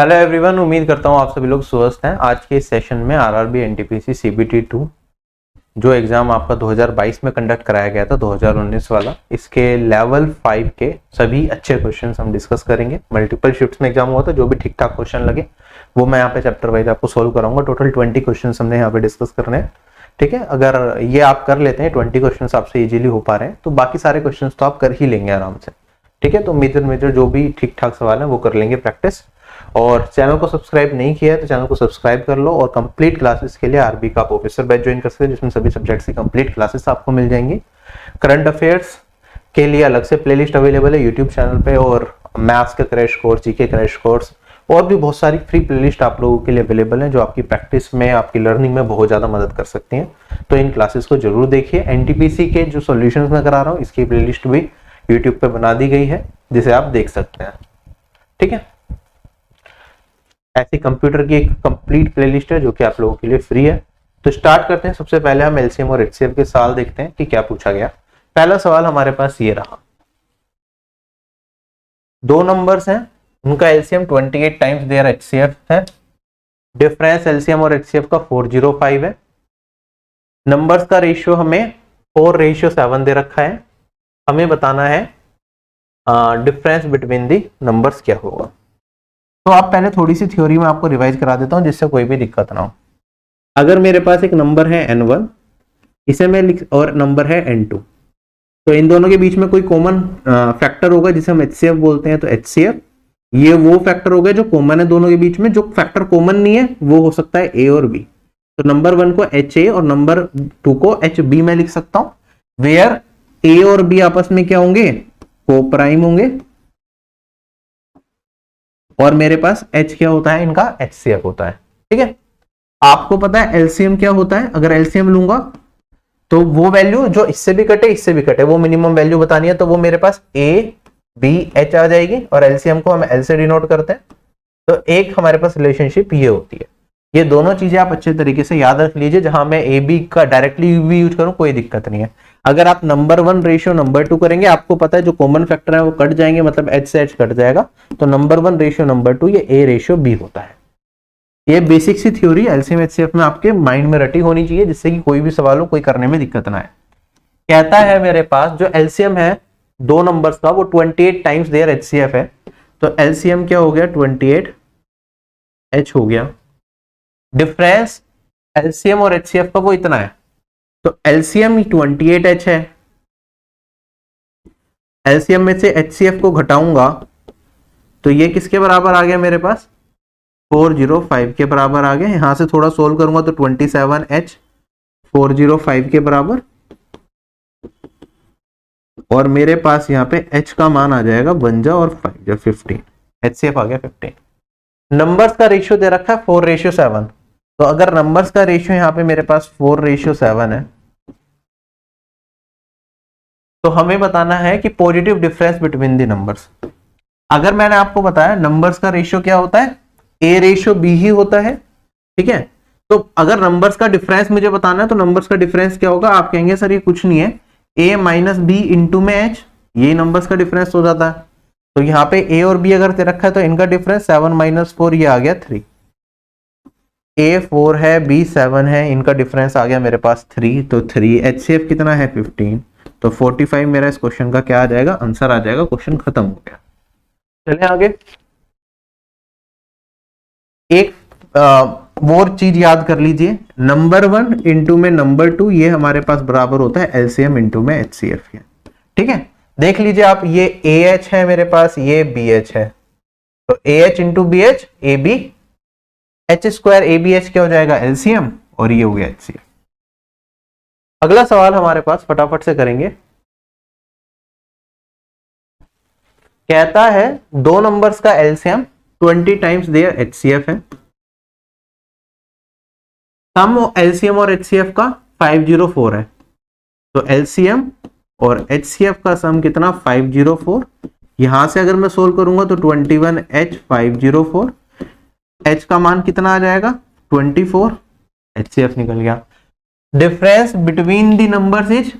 Hello everyone, उम्मीद करता हूँ आप सभी लोग स्वस्थ हैं। आज के इस सेशन में आरआरबी एनटीपीसी सीबीटी 2 जो एग्जाम आपका 2022 में कंडक्ट कराया गया था, 2019 वाला, इसके लेवल 5 के सभी अच्छे क्वेश्चंस हम डिस्कस करेंगे। मल्टीपल शिफ्ट्स में एग्जाम हुआ था, जो भी ठीक ठाक क्वेश्चन लगे वो मैं यहाँ पे चैप्टर वाइज आपको सोल्व कराऊंगा। टोटल 20 क्वेश्चन हमने यहाँ पे डिस्कस करने हैं, ठीक है। अगर ये आप कर लेते हैं, 20 क्वेश्चन आपसे इजीली हो पा रहे हैं, तो बाकी सारे क्वेश्चन तो आप कर ही लेंगे आराम से, ठीक है। तो मेजर जो भी ठीक ठाक सवाल है वो कर लेंगे प्रैक्टिस। और चैनल को सब्सक्राइब नहीं किया है तो चैनल को सब्सक्राइब कर लो। और कंप्लीट क्लासेस के लिए आरबी का प्रोफेसर बैच ज्वाइन कर सकते हैं, जिसमें सभी सब्जेक्ट्स की कंप्लीट क्लासेस आपको मिल जाएंगी। करंट अफेयर्स के लिए अलग से प्लेलिस्ट अवेलेबल है यूट्यूब चैनल पे, और मैथ्स का crash course, GK crash course और भी बहुत सारी फ्री प्लेलिस्ट आप लोगों के लिए अवेलेबल है, जो आपकी प्रैक्टिस में, आपकी लर्निंग में बहुत ज्यादा मदद कर सकती हैं। तो इन क्लासेस को जरूर देखिए। एनटीपीसी के जो सॉल्यूशंस मैं करा रहा हूँ, इसकी प्लेलिस्ट भी यूट्यूब पे बना दी गई है, जिसे आप देख सकते हैं, ठीक है। ऐसी कंप्यूटर की एक कंप्लीट प्लेलिस्ट है जो कि आप लोगों के लिए फ्री है। तो स्टार्ट करते हैं। सबसे पहले हम एलसीएम और एचसीएफ के सवाल देखते हैं कि क्या पूछा गया। पहला सवाल हमारे पास ये रहा। दो नंबर्स हैं, उनका एलसीएम 28 टाइम्स देयर एचसीएफ है। डिफरेंस एलसीएम और एचसीएफ का 405 है। नंबर्स का रेशियो हमें 4:7 दे रखा है। हमें बताना है डिफरेंस बिटवीन दी नंबर्स क्या होगा। तो आप पहले थोड़ी सी थ्योरी में आपको रिवाइज करा देता हूं, जिससे कोई भी दिक्कत ना हो। अगर मेरे पास एक नंबर है n1, इसे मैं और नंबर है n2, तो इन दोनों के बीच में कोई कॉमन फैक्टर होगा जिसे हम एचसीएफ बोलते हैं। तो एचसीएफ ये वो फैक्टर हो गया जो कॉमन है दोनों के बीच में। जो फैक्टर कॉमन नहीं है वो हो सकता है ए और बी। तो नंबर 1 को एच ए और नंबर 2 को एच बी में लिख सकता हूं, वेयर ए और बी आपस में क्या होंगे, को प्राइम होंगे। और मेरे पास H क्या होता है, इनका HCF होता है, ठीक है। आपको पता है एलसीएम क्या होता है। अगर एलसीएम लूंगा तो वो वैल्यू जो इससे भी कटे इससे भी कटे, वो मिनिमम वैल्यू बतानी है, तो वो मेरे पास A-B-H आ जाएगी। और एलसीएम को हम L से डिनोट करते हैं। तो एक हमारे पास रिलेशनशिप ये होती है। ये दोनों चीजें आप अच्छे तरीके से याद रख लीजिए। जहां मैं AB का डायरेक्टली भी यूज करूं कोई दिक्कत नहीं है। अगर आप नंबर 1 रेशियो नंबर 2 करेंगे, आपको पता है जो कॉमन फैक्टर है वो कट जाएंगे, मतलब H से H कट जाएगा। तो नंबर 1 रेशियो नंबर 2 ये A रेशियो B होता है। ये बेसिक सी थ्योरी एलसीएम एचसीएफ में आपके माइंड में रटी होनी चाहिए, जिससे कि कोई भी सवाल हो, कोई करने में दिक्कत ना आए। कहता है मेरे पास जो एलसीएम है दो नंबर्स का वो 28 टाइम्स देयर एचसीएफ है। तो एलसीएम क्या हो गया, 28H हो गया। डिफरेंस एलसीएम और एचसीएफ का वो इतना है, तो एलसीएम 28H है। एलसीएम में से एचसीएफ को घटाऊंगा तो ये किसके बराबर आ गया मेरे पास, 405 के बराबर आ गया। यहां से थोड़ा सोल्व करूंगा तो 27H 405 के बराबर। और मेरे पास यहाँ पे H का मान आ जाएगा 1 जा और 5 जा 15। एचसीएफ आ गया 15। नंबर्स का रेशियो दे रखा है 4:7। तो अगर नंबर्स का रेशियो यहाँ पे मेरे पास 4:7 है, तो हमें बताना है कि positive difference between the numbers. अगर मैंने आपको बताया नंबर्स का रेशियो क्या होता है, ए रेशियो बी ही होता है, ठीक है। तो अगर नंबर्स का डिफरेंस मुझे बताना है, तो नंबर्स का डिफरेंस क्या होगा, आप कहेंगे सर ये कुछ नहीं है, ए माइनस बी इंटू में एच, ये नंबर्स का डिफरेंस हो जाता है। तो यहाँ पे ए और बी अगर दे रखा है तो इनका डिफरेंस 7 - 4 ये आ गया 3। ए 4 है, बी 7 है, इनका डिफरेंस आ गया मेरे पास 3। तो 3 एचसीएफ कितना है 15। तो 45 मेरा इस क्वेश्चन का क्या आ जाएगा, आंसर आ जाएगा। क्वेश्चन खत्म हो गया। चलें आगे। एक और चीज याद कर लीजिए, नंबर 1 इंटू में नंबर 2 ये हमारे पास बराबर होता है एलसीएम इंटू में एचसीएफ, ठीक है। देख लीजिए आप, ये AH है मेरे पास, ये BH है। तो AH into BH AB, H square ABH क्या हो जाएगा, एलसीएम, और ये हो गया एचसीएफ। अगला सवाल हमारे पास फटाफट से करेंगे। कहता है दो नंबर्स का एलसीएम 20 टाइम्स देयर एचसीएफ है। सम एलसीएम और एचसीएफ का 504 है। तो एलसीएम और एचसीएफ का सम कितना, 504। यहां से अगर मैं सोल्व करूंगा तो 21H 504, H का मान कितना आ जाएगा 24, एचसीएफ निकल गया। Difference between the numbers is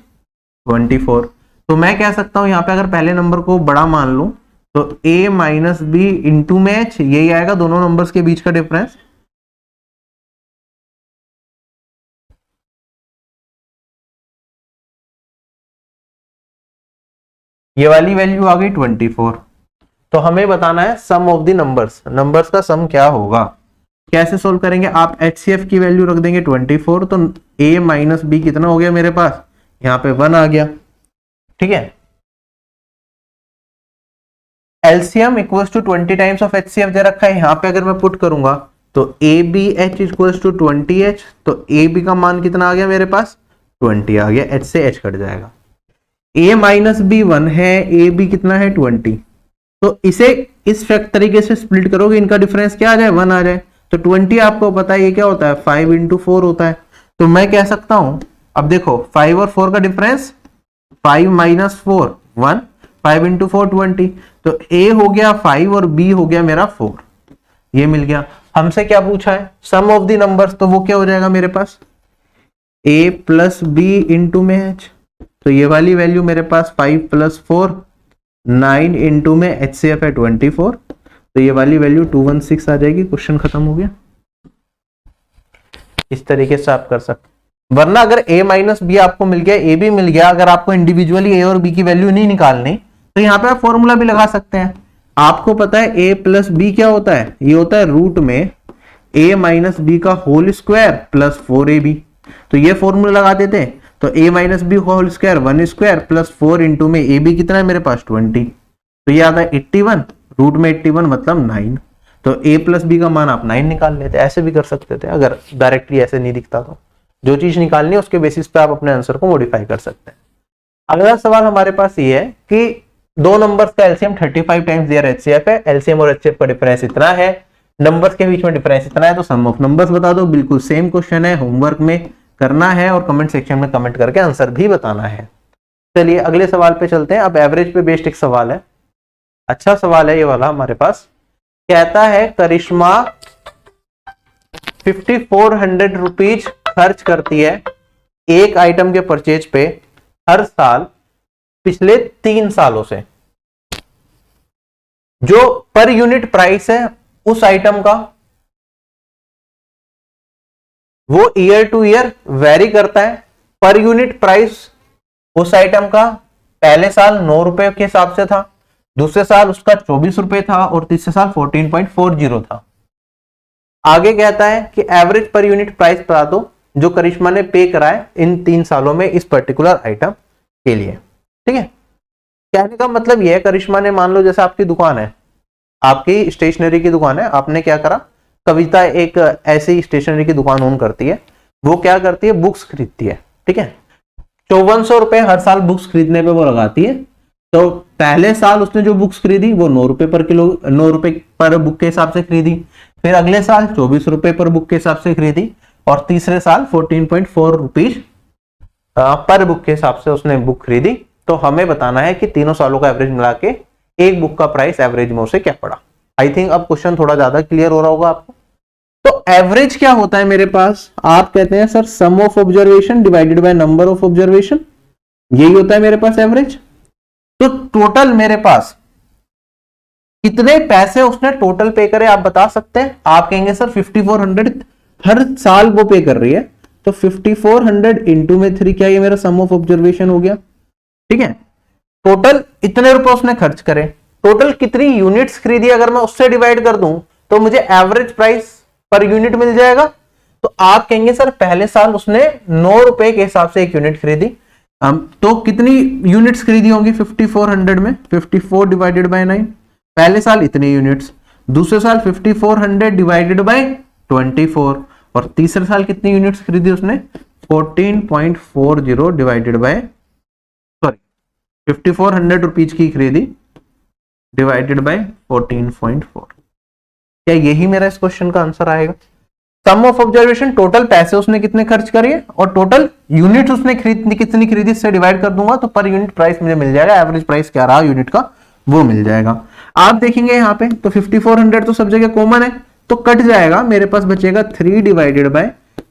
24। तो मैं कह सकता हूं यहां पे अगर पहले नंबर को बड़ा मान लूं तो a माइनस बी इंटू में h, यही आएगा दोनों नंबर्स के बीच का डिफरेंस। ये वाली वैल्यू आ गई 24। तो हमें बताना है सम ऑफ द नंबर्स, नंबर्स का सम क्या होगा। कैसे सोल्व करेंगे, आप HCF की वैल्यू रख देंगे 24, तो a माइनस बी कितना हो गया मेरे पास, यहाँ पे 1 आ गया। ठीक है, LCM equals to 20 times of HCF दे रखा है, यहाँ पे अगर मैं पुट करूंगा तो ABH इक्वल्स टू 20H, तो AB का मान कितना आ गया मेरे पास, 20 आ गया, H से H कट जाएगा। A माइनस बी 1 है, AB कितना है 20, तो इसे इस तरीके से स्प्लिट करोगे, इनका डिफरेंस क्या आ जाए, 1 आ जाए। तो 20 आपको पता है ये क्या होता है, 5 इंटू 4 होता है। तो मैं कह सकता हूं, अब देखो 5 और 4 का डिफरेंस 5 माइनस 4 1, 5 इंटू 4 20, तो A हो गया 5 और B हो गया मेरा 4, ये मिल गया। हमसे क्या पूछा है, सम ऑफ द नंबर्स, तो वो क्या हो जाएगा मेरे पास, A प्लस बी इंटू में H, तो ये वाली वैल्यू मेरे पास 5 प्लस 4 9 इंटू में HCF है 24, तो ये वाली वैल्यू 216 आ जाएगी। क्वेश्चन खत्म हो गया। इस तरीके से आप कर सकते, वरना अगर A माइनस बी आपको मिल गया, A भी मिल गया, अगर आपको इंडिविजुअली A और B की वैल्यू नहीं निकालनी तो यहाँ पे आप फॉर्मूला भी लगा सकते हैं। आपको पता है A प्लस बी क्या होता है, ये होता है रूट में A माइनस बी का होल स्क्वायर प्लस 4AB, तो ये फॉर्मूला लगा देते हैं। तो A माइनस B whole square 1 square plus 4 into में AB कितना है मेरे पास 20, तो ये आता है 81, रूट में 81 मतलब 9, तो A प्लस बी का मान आप 9 निकाल लेते, ऐसे भी कर सकते थे अगर डायरेक्टली ऐसे नहीं दिखता तो। जो चीज निकालनी है उसके बेसिस पे आप अपने आंसर को मॉडिफाई कर सकते हैं। अगला सवाल हमारे पास ये है कि दो नंबर्स का एलसीएम 35 टाइम्स दिया HCF है, एलसीएम और HCF का डिफरेंस इतना है, नंबर्स के बीच में डिफरेंस इतना है, तो सम ऑफ नंबर्स बता दो। बिल्कुल सेम क्वेश्चन है, होमवर्क में करना है और कमेंट सेक्शन में कमेंट करके आंसर भी बताना है। चलिए अगले सवाल पे चलते हैं। अब एवरेज पे बेस्ड एक सवाल है, अच्छा सवाल है ये वाला हमारे पास। कहता है करिश्मा 5400 रुपीज खर्च करती है एक आइटम के परचेज पे हर साल पिछले 3 सालों से। जो पर यूनिट प्राइस है उस आइटम का वो ईयर टू ईयर वेरी करता है। पर यूनिट प्राइस उस आइटम का पहले साल 9 रुपए के हिसाब से था, दूसरे साल उसका 24 रुपए था और तीसरे साल 14.40 था। आगे कहता है कि एवरेज पर यूनिट प्राइस बता दो जो करिश्मा ने पे करा है इन 3 सालों में इस पर्टिकुलर आइटम के लिए। ठीक है, कहने का मतलब यह है, करिश्मा ने मान लो जैसे आपकी दुकान है, आपकी स्टेशनरी की दुकान है, आपने क्या करा, कविता एक ऐसी स्टेशनरी की दुकान ओन करती है, वो क्या करती है, बुक्स खरीदती है। ठीक है, 5400 रुपए हर साल बुक्स खरीदने पे वो लगाती है। तो पहले साल उसने जो बुक्स खरीदी वो 9 रुपए पर किलो, 9 रुपए पर बुक के हिसाब से खरीदी, फिर अगले साल 24 रुपए पर बुक के हिसाब से खरीदी और तीसरे साल 14.4 रुपीज पर बुक के हिसाब से उसने बुक खरीदी। तो हमें बताना है कि तीनों सालों का एवरेज मिला के एक बुक का प्राइस एवरेज में उसे क्या पड़ा। आई थिंक अब क्वेश्चन थोड़ा ज्यादा क्लियर हो रहा होगा आपको। तो एवरेज क्या होता है मेरे पास, आप कहते हैं sir sum of observation divided by number of observation, यही होता है मेरे पास एवरेज। तो टोटल मेरे पास कितने पैसे उसने टोटल पे करे आप बता सकते हैं। आप कहेंगे सर 5400 हर साल वो पे कर रही है, तो 5400 इंटू में 3 क्या, ये मेरा सम ऑफ ऑब्जर्वेशन हो गया। ठीक है, टोटल इतने रुपए उसने खर्च करे, टोटल कितनी यूनिट्स खरीदी अगर मैं उससे डिवाइड कर दूं तो मुझे एवरेज प्राइस पर यूनिट मिल जाएगा। तो आप कहेंगे सर पहले साल उसने 9 रुपए के हिसाब से एक यूनिट खरीदी, तो कितनी यूनिट्स खरीदी होंगी 5400 में, 54 डिवाइडेड बाय 9, पहले साल इतनी यूनिट्स, दूसरे साल 5400 डिवाइडेड बाय 24 और तीसरे साल कितनी यूनिट्स खरीदी उसने 14.40 डिवाइडेड बाय 5400 रुपीज की खरीदी डिवाइडेड बाय 14.4। क्या यही मेरा इस क्वेश्चन का आंसर आएगा। सम ऑफ ऑब्जर्वेशन टोटल पैसे उसने कितने खर्च करे और टोटल यूनिट उसने कितनी खरीदी इससे डिवाइड कर दूंगा तो पर यूनिट प्राइस मुझे मिल जाएगा, एवरेज प्राइस क्या रहा यूनिट का वो मिल जाएगा। आप देखेंगे यहाँ पे तो 5400 तो सब जगह कॉमन है तो कट जाएगा, मेरे पास बचेगा 3 डिवाइडेड बाय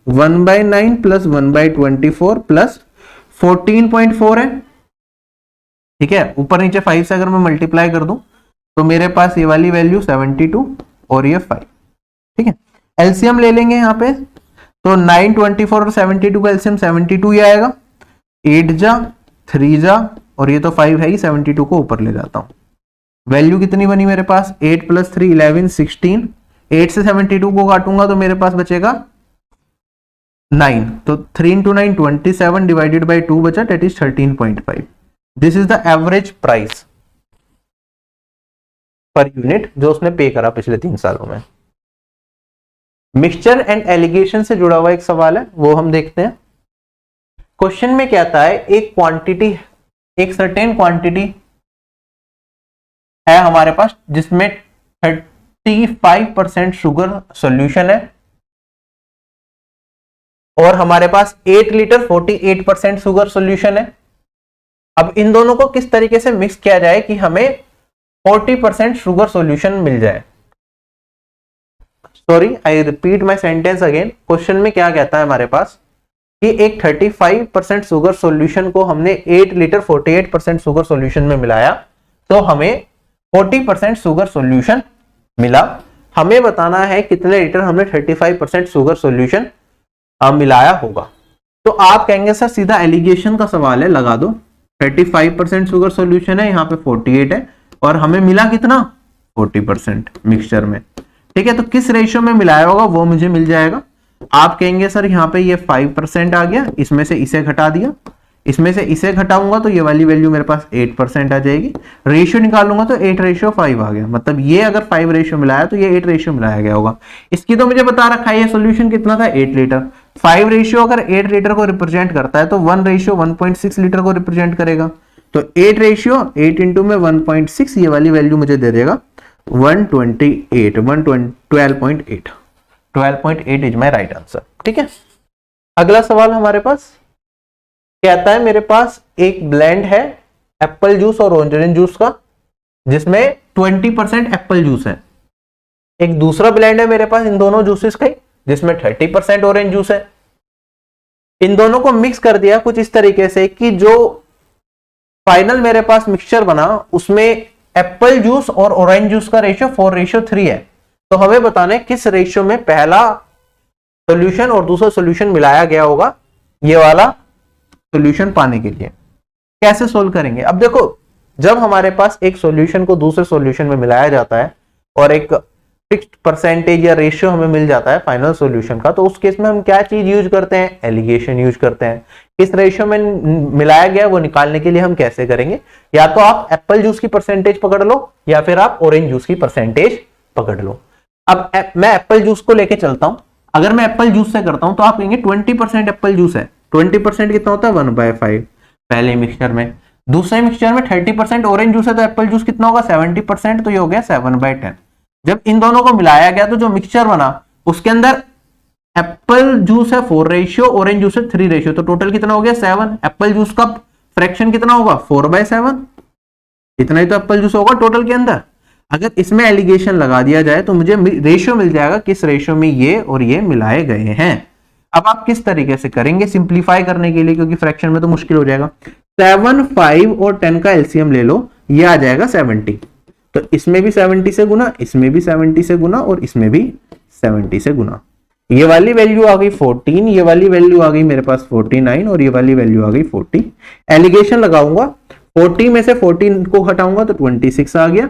1/9 प्लस 1/24 प्लस 14.4 है। ठीक है, ऊपर नीचे 5 से अगर मैं मल्टीप्लाई कर दूं तो मेरे पास ये वाली वैल्यू 72 और ये 5। ठीक है, एलसीएम ले लेंगे यहाँ पे, तो 9, 24 और 72 का एलसीएम 72 ही आएगा। 8 जा 3 जा और ये तो 5 है ही, 72 को ऊपर ले जाता हूं। वैल्यू कितनी बनी मेरे पास, 8 + 3 11 16। 8 से 72 को काटूंगा तो मेरे पास बचेगा 9, तो 3 × 9 27 डिवाइडेड बाई 2 बचा, that is 13.5। This is the average price per unit जो उसने पे करा पिछले 3 सालों में। मिक्सचर एंड एलिगेशन से जुड़ा हुआ एक सवाल है, वो हम देखते हैं। क्वेश्चन में क्या आता है, एक क्वांटिटी, एक सर्टेन क्वांटिटी है हमारे पास जिसमें 35% शुगर सॉल्यूशन है और हमारे पास 8 लीटर 48% शुगर सॉल्यूशन है। अब इन दोनों को किस तरीके से मिक्स किया जाए कि हमें 40% शुगर सॉल्यूशन मिल जाए। Sorry, I repeat my sentence again. Question में क्या कहता है हमारे पास कि एक 35% शुगर सॉल्यूशन को हमने 8 लीटर 48% शुगर सॉल्यूशन में मिलाया तो हमें 40% शुगर सॉल्यूशन मिला। हमें बताना है कितने लीटर हमने 35% शुगर सॉल्यूशन मिलाया होगा। तो आप कहेंगे सर सीधा एलिगेशन का सवाल है, लगा दो। 35% शुगर सॉल्यूशन है, यहाँ पे 48 है और हमें मिला कितना, 40% मिक्सचर में। ठीक है, तो किस रेशियो में मिलाया होगा वो मुझे मिल जाएगा। आप कहेंगे सर यहाँ पे ये 5% आ गया, इसमें से इसे घटा दिया, इसमें से इसे घटाऊंगा तो ये वाली वैल्यू मेरे पास 8% आ जाएगी। रेशियो निकालूंगा तो 8:5 आ गया, मतलब ये अगर 5 रेशियो मिलाया तो ये 8 रेशियो मिलाया गया होगा। इसकी तो मुझे बता रखा है ये सोल्यूशन कितना था, 8 लीटर। 5 रेशियो अगर 8 लीटर को रिप्रेजेंट करता है तो 1 रेशियो 1.6 लीटर को रिप्रेजेंट करेगा। तो 8 रेशियो 8 इंटू में 1.6, ये वाली वैल्यू मुझे दे देगा 128, 12.8। 12.8 इज माई राइट आंसर। ठीक है, अगला सवाल हमारे पास कहता है, मेरे पास एक ब्लेंड है एप्पल जूस और ऑरेंज जूस का जिसमें 20% एप्पल जूस है। एक दूसरा ब्लेंड है मेरे पास इन दोनों जूसेस का जिसमें 30% ऑरेंज जूस है। इन दोनों को मिक्स कर दिया कुछ इस तरीके से कि जो फाइनल मेरे पास मिक्सचर बना उसमें एप्पल जूस और ऑरेंज जूस का रेशियो 4:3 है। तो हमें बताना है किस रेशियो में पहला सॉल्यूशन और दूसरा सॉल्यूशन मिलाया गया होगा ये वाला सॉल्यूशन पाने के लिए। कैसे सोल्व करेंगे, अब देखो जब हमारे पास एक सॉल्यूशन को दूसरे सॉल्यूशन में मिलाया जाता है और एक फिक्स्ड परसेंटेज या रेशियो हमें मिल जाता है फाइनल सॉल्यूशन का, तो उस केस में हम क्या चीज यूज करते हैं, एलिगेशन यूज करते हैं। किस रेशियो में मिलाया गया वो निकालने के लिए हम कैसे करेंगे, या तो आप एप्पल जूस की परसेंटेज पकड़ लो या फिर आप ऑरेंज जूस की परसेंटेज पकड़ लो। अब मैं एप्पल जूस को लेके चलता हूं। अगर मैं एप्पल जूस से करता हूं तो आप कहेंगे 20% एप्पल जूस है, 20% कितना होता है 1/5 पहले मिक्सचर में। दूसरे मिक्सचर में 30% ऑरेंज जूस है तो एप्पल जूस कितना होगा 70%, तो ये हो गया 7/10। जब इन दोनों को मिलाया गया तो जो मिक्सचर बना उसके अंदर एप्पल जूस है 4 रेशियो, ऑरेंज जूस है 3 रेशियो, तो टोटल कितना हो गया 7। एप्पल जूस का फ्रैक्शन कितना होगा 4/7, इतना ही तो एप्पल जूस होगा टोटल के अंदर। अगर इसमें एलिगेशन लगा दिया जाए तो मुझे रेशियो मिल जाएगा किस रेशियो में ये और ये मिलाए गए हैं। अब आप किस तरीके से करेंगे सिंप्लीफाई करने के लिए, क्योंकि फ्रैक्शन में तो मुश्किल हो जाएगा। 7, 5 और 10 का एलसीएम ले लो, ये आ जाएगा 70। तो इसमें भी 70 से गुना, इसमें भी 70 से गुना और इसमें भी 70 से गुना। ये वाली वैल्यू आ गई 14, ये वाली वैल्यू आ गई मेरे पास 49 और ये वाली वैल्यू आ गई 40। एलिगेशन लगाऊंगा, 40 में से 14 को हटाऊंगा तो 26 आ गया,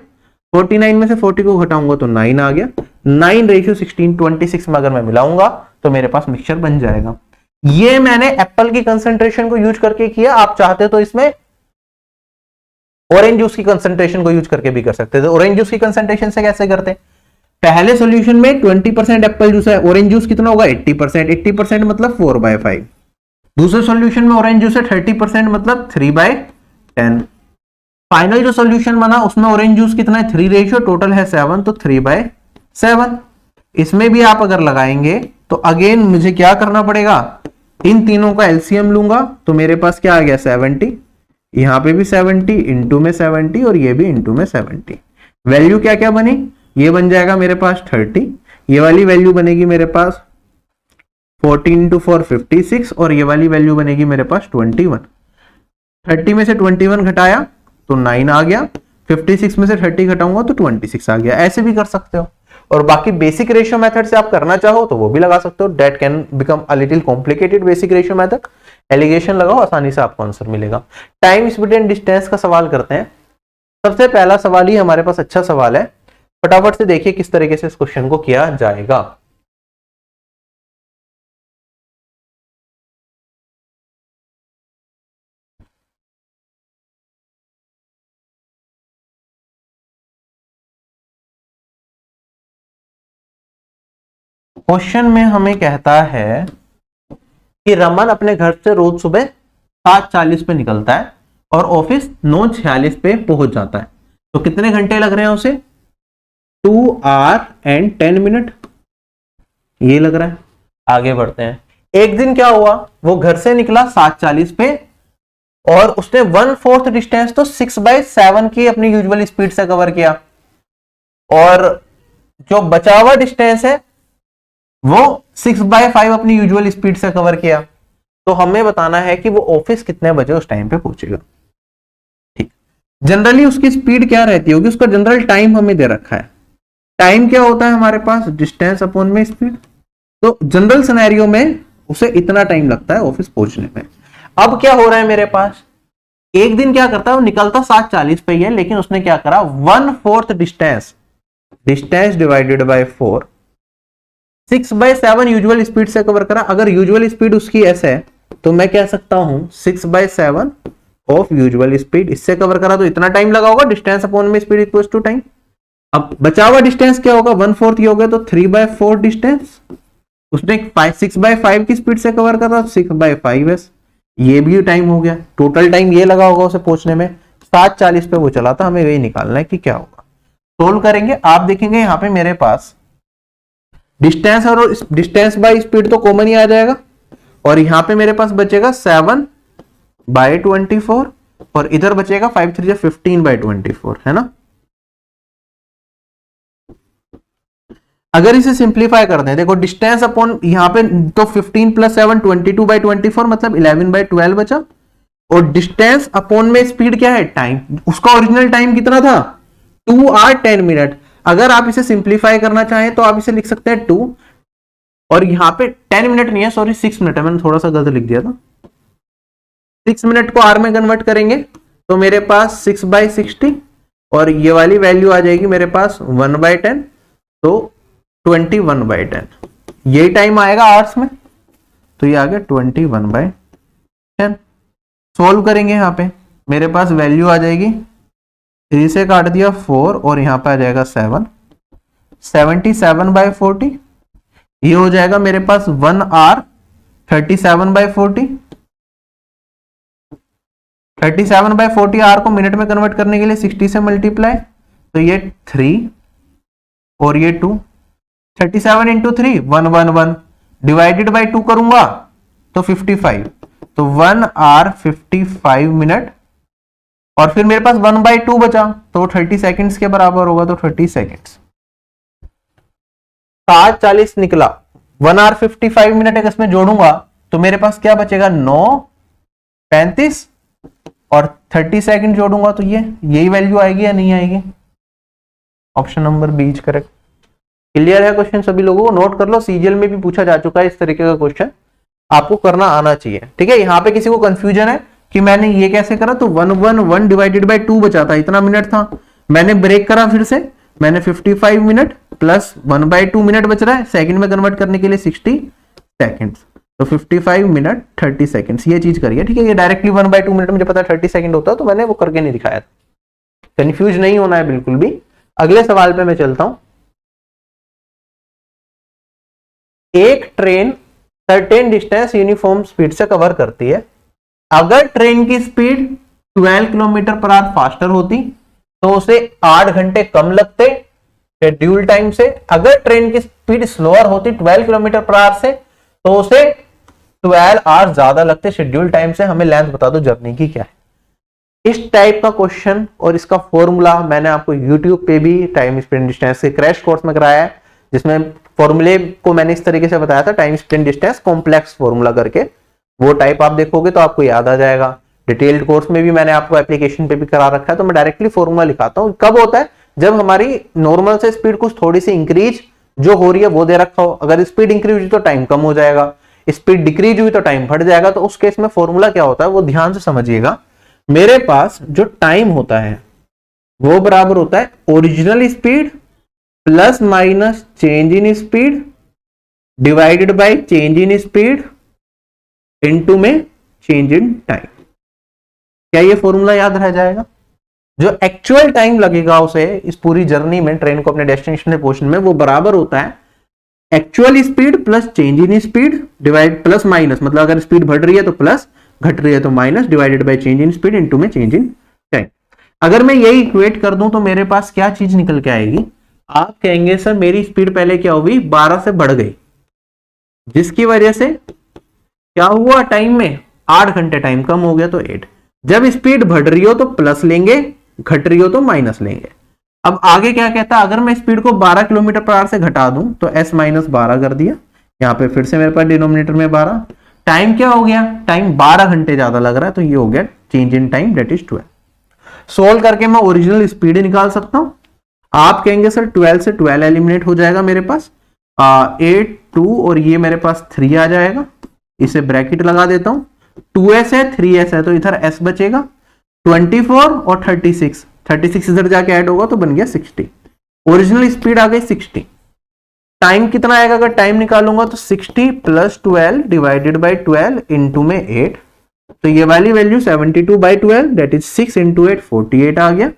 49 में से 40 को घटाऊंगा तो 9 आ गया। 9:16, 26 में अगर मैं मिलाऊंगा तो मेरे पास मिक्सचर बन जाएगा। ये मैंने एप्पल की कंसंट्रेशन को यूज करके किया, आप चाहते तो इसमें ऑरेंज जूस की कंसंट्रेशन को यूज करके भी कर सकते थे। ऑरेंज जूस की कंसंट्रेशन से कैसे करते, पहले सॉल्यूशन में 20% एप्पल जूस है, ऑरेंज जूस कितना होगा 80%, 80% मतलब 4/5। दूसरे सॉल्यूशन में ऑरेंज जूस है 30% मतलब 3/10। फाइनल जो सॉल्यूशन बना उसमें ऑरेंज जूस कितना है 3 रेशियो, टोटल है 7, तो 3/7। इसमें भी आप अगर लगाएंगे तो अगेन मुझे क्या करना पड़ेगा, इन तीनों का एलसीएम लूंगा तो मेरे पास क्या आ गया 70, यहां पे भी 70, इंटू में 70 और ये भी इंटू में 70। वैल्यू क्या क्या बनी, ये बन जाएगा मेरे पास 30, ये वाली वैल्यू बनेगी मेरे पास 14 × 4 56 और ये वाली वैल्यू बनेगी मेरे पास 21। 30 में से 21 घटाया तो 9 आ गया, 56 में से 30 घटाऊंगा तो 26 आ गया। ऐसे भी कर सकते हो, और बाकी बेसिक रेशियो मेथड से आप करना चाहो तो वो भी लगा सकते हो। That can become a little complicated basic ratio method. Alligation लगाओ, आसानी से आपको आंसर मिलेगा। टाइम, स्पीड एंड डिस्टेंस का सवाल करते हैं। सबसे पहला सवाल ही हमारे पास अच्छा सवाल है, फटाफट से देखिए किस तरीके से इस क्वेश्चन को किया जाएगा। क्वेश्चन में हमें कहता है कि रमन अपने घर से रोज सुबह 7:40 पे निकलता है और ऑफिस 9:46 पे पहुंच जाता है। तो कितने घंटे लग रहे हैं उसे? 2 आवर एंड 10 मिनट ये लग रहा है। आगे बढ़ते हैं। एक दिन क्या हुआ, वो घर से निकला 7:40 पे और उसने 1/4 डिस्टेंस तो 6/7 की अपनी यूजुअल स्पीड से कवर किया, और जो बचा हुआ डिस्टेंस है वो 6/5 अपनी यूजुअल स्पीड से कवर किया। तो हमें बताना है कि वो ऑफिस कितने बजे उस टाइम पे पहुंचेगा। ठीक, जनरली उसकी स्पीड क्या रहती होगी, उसका जनरल टाइम हमें दे रखा है। टाइम क्या होता है हमारे पास? डिस्टेंस अपॉन में स्पीड। तो जनरल सिनेरियो में उसे इतना टाइम लगता है ऑफिस पहुंचने में। अब क्या हो रहा है मेरे पास, एक दिन क्या करता है, वो निकलता 7:40 पे ही है, लेकिन उसने क्या करा, 1/4 distance divided bye 4, 6/7 usual speed से कवर करा। अगर यूजुअल स्पीड उसकी ऐसे है तो मैं कह सकता हूं 6/7 ऑफ यूजुअल स्पीड, इससे कवर करा तो इतना टाइम लगा होगा। डिस्टेंस अपॉन में स्पीड इक्वल टू टाइम। अब बचा हुआ डिस्टेंस क्या होगा, 1/4 हो गया, तो 3/4 डिस्टेंस उसने 6/5 की स्पीड से कवर करा, 6/5 ये भी टाइम हो गया। टोटल टाइम ये लगा होगा उसे पहुंचने में। 7:40 पे वो चला था, हमें यही निकालना है कि क्या होगा। सोल्व करेंगे, आप देखेंगे यहाँ पे मेरे पास डिस्टेंस और डिस्टेंस बाय स्पीड तो कॉमन ही आ जाएगा, और यहां पे मेरे पास बचेगा 7/24 और इधर बचेगा 5 3 15/24, है ना। अगर इसे सिंप्लीफाई कर दें, देखो डिस्टेंस अपॉन यहाँ पे तो 15 + 7 22/24 मतलब 11/12 बचा, और डिस्टेंस अपॉन में स्पीड क्या है, टाइम। उसका ओरिजिनल टाइम कितना था, 2 आवर 10 मिनट। अगर आप इसे सिंप्लीफाई करना चाहें तो आप इसे लिख सकते हैं 2, और यहां पे 10 मिनट नहीं है, सॉरी 6 मिनट है, मैंने थोड़ा सा गलत लिख दिया था। 6 मिनट को आर में कन्वर्ट करेंगे तो मेरे पास 6/60, और ये वाली वैल्यू आ जाएगी मेरे पास 1/10, तो 21/10 यही टाइम आएगा आवर्स में। तो ये आ गया 21/10। सोल्व करेंगे, यहाँ पे मेरे पास वैल्यू आ जाएगी, 3 से काट दिया 4 और यहाँ पे आ जाएगा 7, 77/40 ये हो जाएगा मेरे पास 1 आवर 37/40। 37/40 आवर को मिनट में कन्वर्ट करने के लिए 60 से मल्टीप्लाई, तो ये 3 और ये 2, 37 × 3 111 डिवाइडेड बाय 2 करूंगा तो 55, तो 1 आवर 55 मिनट, और फिर मेरे पास 1/2 बचा तो 30 सेकंड्स के बराबर होगा, तो 30 सेकंड्स। 7:40 निकला, 1 आवर 55 मिनट अगर इसमें जोड़ूंगा तो मेरे पास क्या बचेगा, 9:35, और 30 सेकंड जोड़ूंगा तो ये यही वैल्यू आएगी या नहीं आएगी। Option number B is correct. Clear है क्वेश्चन सभी लोगों को? नोट कर लो, सीजीएल में भी पूछा जा चुका है इस तरीके का क्वेश्चन, आपको करना आना चाहिए। ठीक है, यहाँ पे किसी को कंफ्यूजन है कि मैंने ये कैसे करा, तो 111 डिवाइडेड बाय 2 बचा था, इतना मिनट था, मैंने ब्रेक करा, फिर से मैंने 55 मिनट प्लस 1/2 मिनट बच रहा है, सेकंड में कन्वर्ट करने के लिए 60 सेकंड्स, तो 55 मिनट 30 सेकंड्स ये चीज करिए। ठीक है, ये डायरेक्टली 1/2 मिनट मुझे पता है 30 सेकंड होता है, तो मैंने वो करके नहीं दिखाया था। कंफ्यूज नहीं होना है बिल्कुल भी। अगले सवाल पे मैं चलता हूं। एक train certain distance uniform speed से कवर करती है। अगर ट्रेन की स्पीड 12 km/h फास्टर होती तो उसे 8 घंटे कम लगते शेड्यूल टाइम से। अगर ट्रेन की स्पीड स्लोअर होती 12 km/h से तो उसे 12 आवर्स ज्यादा लगते शेड्यूल टाइम से। हमें लेंथ बता दो जर्नी की क्या है। इस टाइप का क्वेश्चन और इसका फॉर्मूला मैंने आपको YouTube पे भी टाइम स्पीड डिस्टेंस के क्रैश कोर्स में कराया है, जिसमें फॉर्मूले को मैंने इस तरीके से बताया था, time speed distance complex formula करके। वो टाइप आप देखोगे तो आपको याद आ जाएगा। डिटेल्ड कोर्स में भी मैंने आपको एप्लीकेशन पे भी करा रखा है, तो मैं डायरेक्टली फॉर्मूला लिखाता हूँ। कब होता है? जब हमारी नॉर्मल से स्पीड कुछ थोड़ी सी इंक्रीज जो हो रही है वो दे रखा हो। अगर स्पीड इंक्रीज हुई तो टाइम कम हो जाएगा, स्पीड डिक्रीज हुई तो टाइम बढ़ जाएगा। तो उस केस में फॉर्मूला क्या होता है वो ध्यान से समझिएगा। मेरे पास जो टाइम होता है वो बराबर होता है original speed plus minus change in speed divided by change in speed into में चेंज इन टाइम। क्या ये फॉर्मूला याद रह जाएगा? जो एक्चुअल टाइम लगेगा उसे इस पूरी जर्नी में, ट्रेन को अपने डेस्टिनेशन में पहुंचने में, वो बराबर होता है actual speed plus change in speed divide plus minus, मतलब अगर स्पीड बढ़ रही है तो प्लस, घट रही है तो minus, divided by change in speed into में चेंज इन टाइम। अगर मैं यही इक्वेट कर दूं तो मेरे पास क्या चीज निकल के आएगी? आप कहेंगे सर मेरी स्पीड पहले क्या हुई, 12 से बढ़ गई, जिसकी वजह से क्या हुआ टाइम में 8 घंटे टाइम कम हो गया, तो 8। जब स्पीड बढ़ रही हो तो प्लस लेंगे, घट रही हो तो माइनस लेंगे। अब आगे क्या कहता है? अगर मैं स्पीड को 12 किलोमीटर पर आवर से घटा दूं तो s माइनस 12 कर दिया, यहां पे फिर से मेरे पास डिनोमिनेटर में 12, टाइम क्या हो गया? टाइम 12 घंटे ज्यादा लग रहा है, तो ये हो गया change in time, that is 12। Solve करके मैं ओरिजिनल स्पीड निकाल सकता हूं। आप कहेंगे सर 12 से 12 एलिमिनेट हो जाएगा मेरे पास, 8 2 और ये मेरे पास 3 आ जाएगा, इसे ब्रैकेट लगा देता हूं। 2s है 3s है तो इधर s बचेगा, 24 और 36 इधर जाके ऐड होगा तो बन गया 60। ओरिजिनल स्पीड आ गई 60। टाइम कितना आएगा? अगर टाइम निकालूंगा तो 60 प्लस 12 डिवाइडेड बाई 12 इंटू में 8, तो ये वाली वैल्यू 72/12 दैट इज 6 इंटू 8 48 आ गया।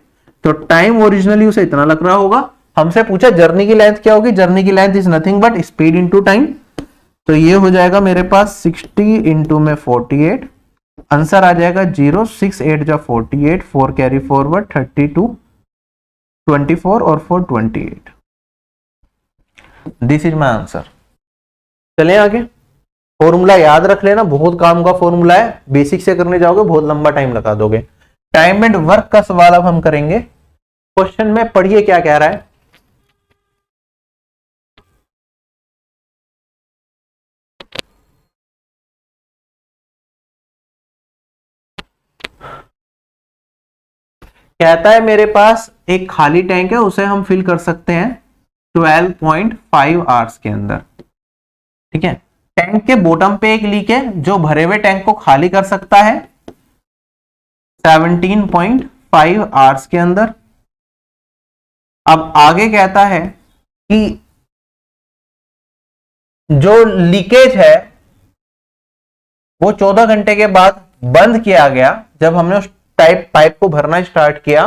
तो टाइम ओरिजिनली उसे इतना लग रहा होगा। हमसे पूछा जर्नी की लेंथ क्या होगी? जर्नी की length is nothing but speed into time, तो ये हो जाएगा मेरे पास 60 इंटू में 48, आंसर आ जाएगा 0, 6 8 जा 48, 4 कैरी फॉरवर्ड 32, 24 और 4 28। This is my answer. चलें आगे। फॉर्मूला याद रख लेना, बहुत काम का फॉर्मूला है, बेसिक से करने जाओगे बहुत लंबा टाइम लगा दोगे। टाइम एंड वर्क का सवाल अब हम करेंगे। क्वेश्चन में पढ़िए क्या कह रहा है। कहता है मेरे पास एक खाली टैंक है, उसे हम फिल कर सकते हैं 12.5 आवर्स के अंदर। ठीक है, टैंक के बॉटम पे एक लीक है जो भरे हुए टैंक को खाली कर सकता है 17.5 आवर्स के अंदर। अब आगे कहता है कि जो लीकेज है वो 14 घंटे के बाद बंद किया गया, जब हमने उस पाइप को भरना स्टार्ट किया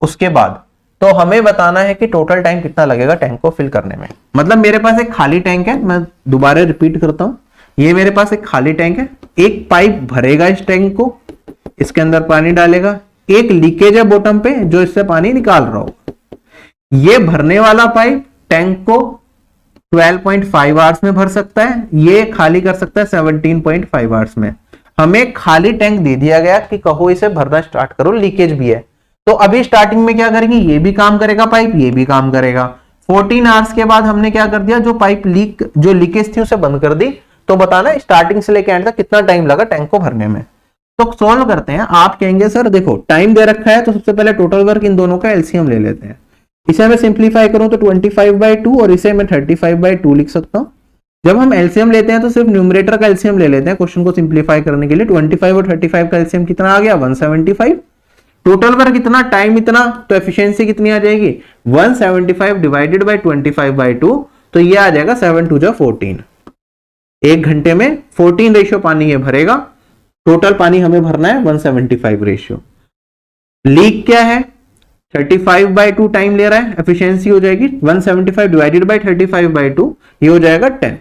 उसके बाद। तो हमें बताना है कि टोटल टाइम कितना लगेगा टैंक को फिल करने में। मतलब मेरे पास एक खाली टैंक है, मैं दोबारा रिपीट करता हूं, ये मेरे पास एक खाली टैंक है, एक पाइप भरेगा इस टैंक को, इसके अंदर पानी डालेगा, एक लीकेज है बॉटम पे जो इससे पानी निकाल रहा होगा। ये भरने वाला पाइप टैंक को 12.5 आवर्स में भर सकता है, ये खाली कर सकता है 17.5 आवर्स में। हमें खाली टैंक दे दिया गया कि कहो इसे भरना स्टार्ट करो, लीकेज भी है। तो अभी स्टार्टिंग में क्या करेंगे, ये भी काम करेगा पाइप, ये भी काम करेगा। 14 आवर्स के बाद हमने क्या कर दिया, जो पाइप जो लीकेज थी उसे बंद कर दी। तो बताना स्टार्टिंग से लेकर एंड तक कितना टाइम लगा टैंक को भरने में। तो सॉल्व करते हैं। आप कहेंगे सर देखो टाइम दे रखा है तो सबसे पहले टोटल वर्क इन दोनों का एलसीएम ले लेते हैं। इसे मैं सिंप्लीफाई करूं तो 25/2 और इसे मैं 35/2 लिख सकता हूं। जब हम एलसीएम लेते हैं तो सिर्फ न्यूमरेटर का एलसीएम ले लेते हैं क्वेश्चन को सिंप्लीफाई करने के लिए। 25 और 35 का एलसीएम कितना आ गया, 175। टोटल वर्क इतना, टाइम इतना, तो एफिशिएंसी कितनी आ जाएगी 175 डिवाइडेड बाय 25/2, तो ये आ जाएगा 7 2 14। एक घंटे में 14 रेशियो पानी ये भरेगा। टोटल पानी हमें भरना है 175 रेशियो। लीक क्या है 35/2 टाइम ले रहा है, एफिशिएंसी हो जाएगी 175 डिवाइडेड बाय 35/2, ये हो जाएगा 10।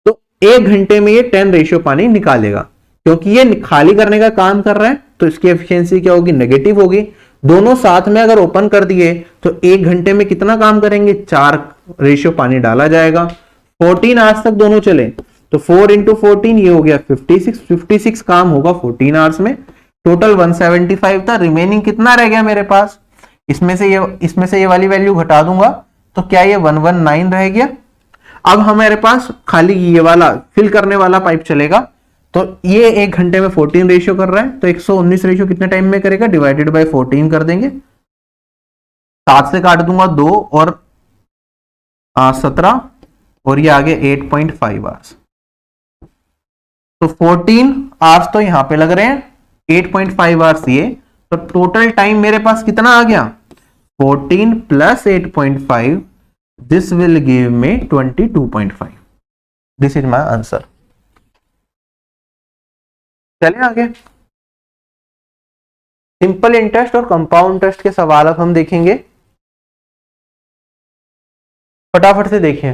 तो एक घंटे में ये 10 रेशियो पानी निकालेगा। क्योंकि ये खाली करने का काम कर रहा है तो इसकी एफिशिएंसी क्या होगी, नेगेटिव होगी। दोनों साथ में अगर ओपन कर दिए तो एक घंटे में कितना काम करेंगे, 4 रेशियो पानी डाला जाएगा। 14 आवर्स तक दोनों चले तो 4 × 14 ये हो गया 56 काम होगा 14 आवर्स में। टोटल 175 था, रिमेनिंग कितना रह गया मेरे पास, इसमें से ये वाली वैल्यू घटा दूंगा तो क्या ये 119 रह गया। अब हमारे पास खाली ये वाला फिल करने वाला पाइप चलेगा, तो ये 1 घंटे में 14 रेशियो कर रहा है, तो 119 रेशियो कितने टाइम में करेगा, डिवाइडेड बाय 14 कर देंगे, 7 से काट दूंगा 2 और 17 और ये आगे 8.5 आवर्स। तो 14 आवर्स तो यहां पे लग रहे हैं, 8.5 आवर्स ये, तो टोटल टाइम मेरे पास कितना आ गया, 14 plus 8.5, this will give me 22.5। This is my answer. चले आगे, सिंपल इंटरेस्ट और कंपाउंड इंटरेस्ट के सवाल अब हम देखेंगे, फटाफट से देखें।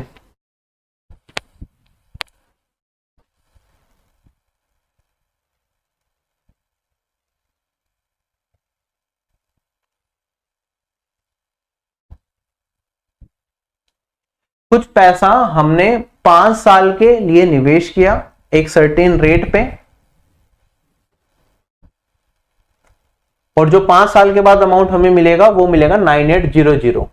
कुछ पैसा हमने 5 साल के लिए निवेश किया एक सर्टेन रेट पे, और जो 5 साल के बाद अमाउंट हमें मिलेगा वो मिलेगा 9800।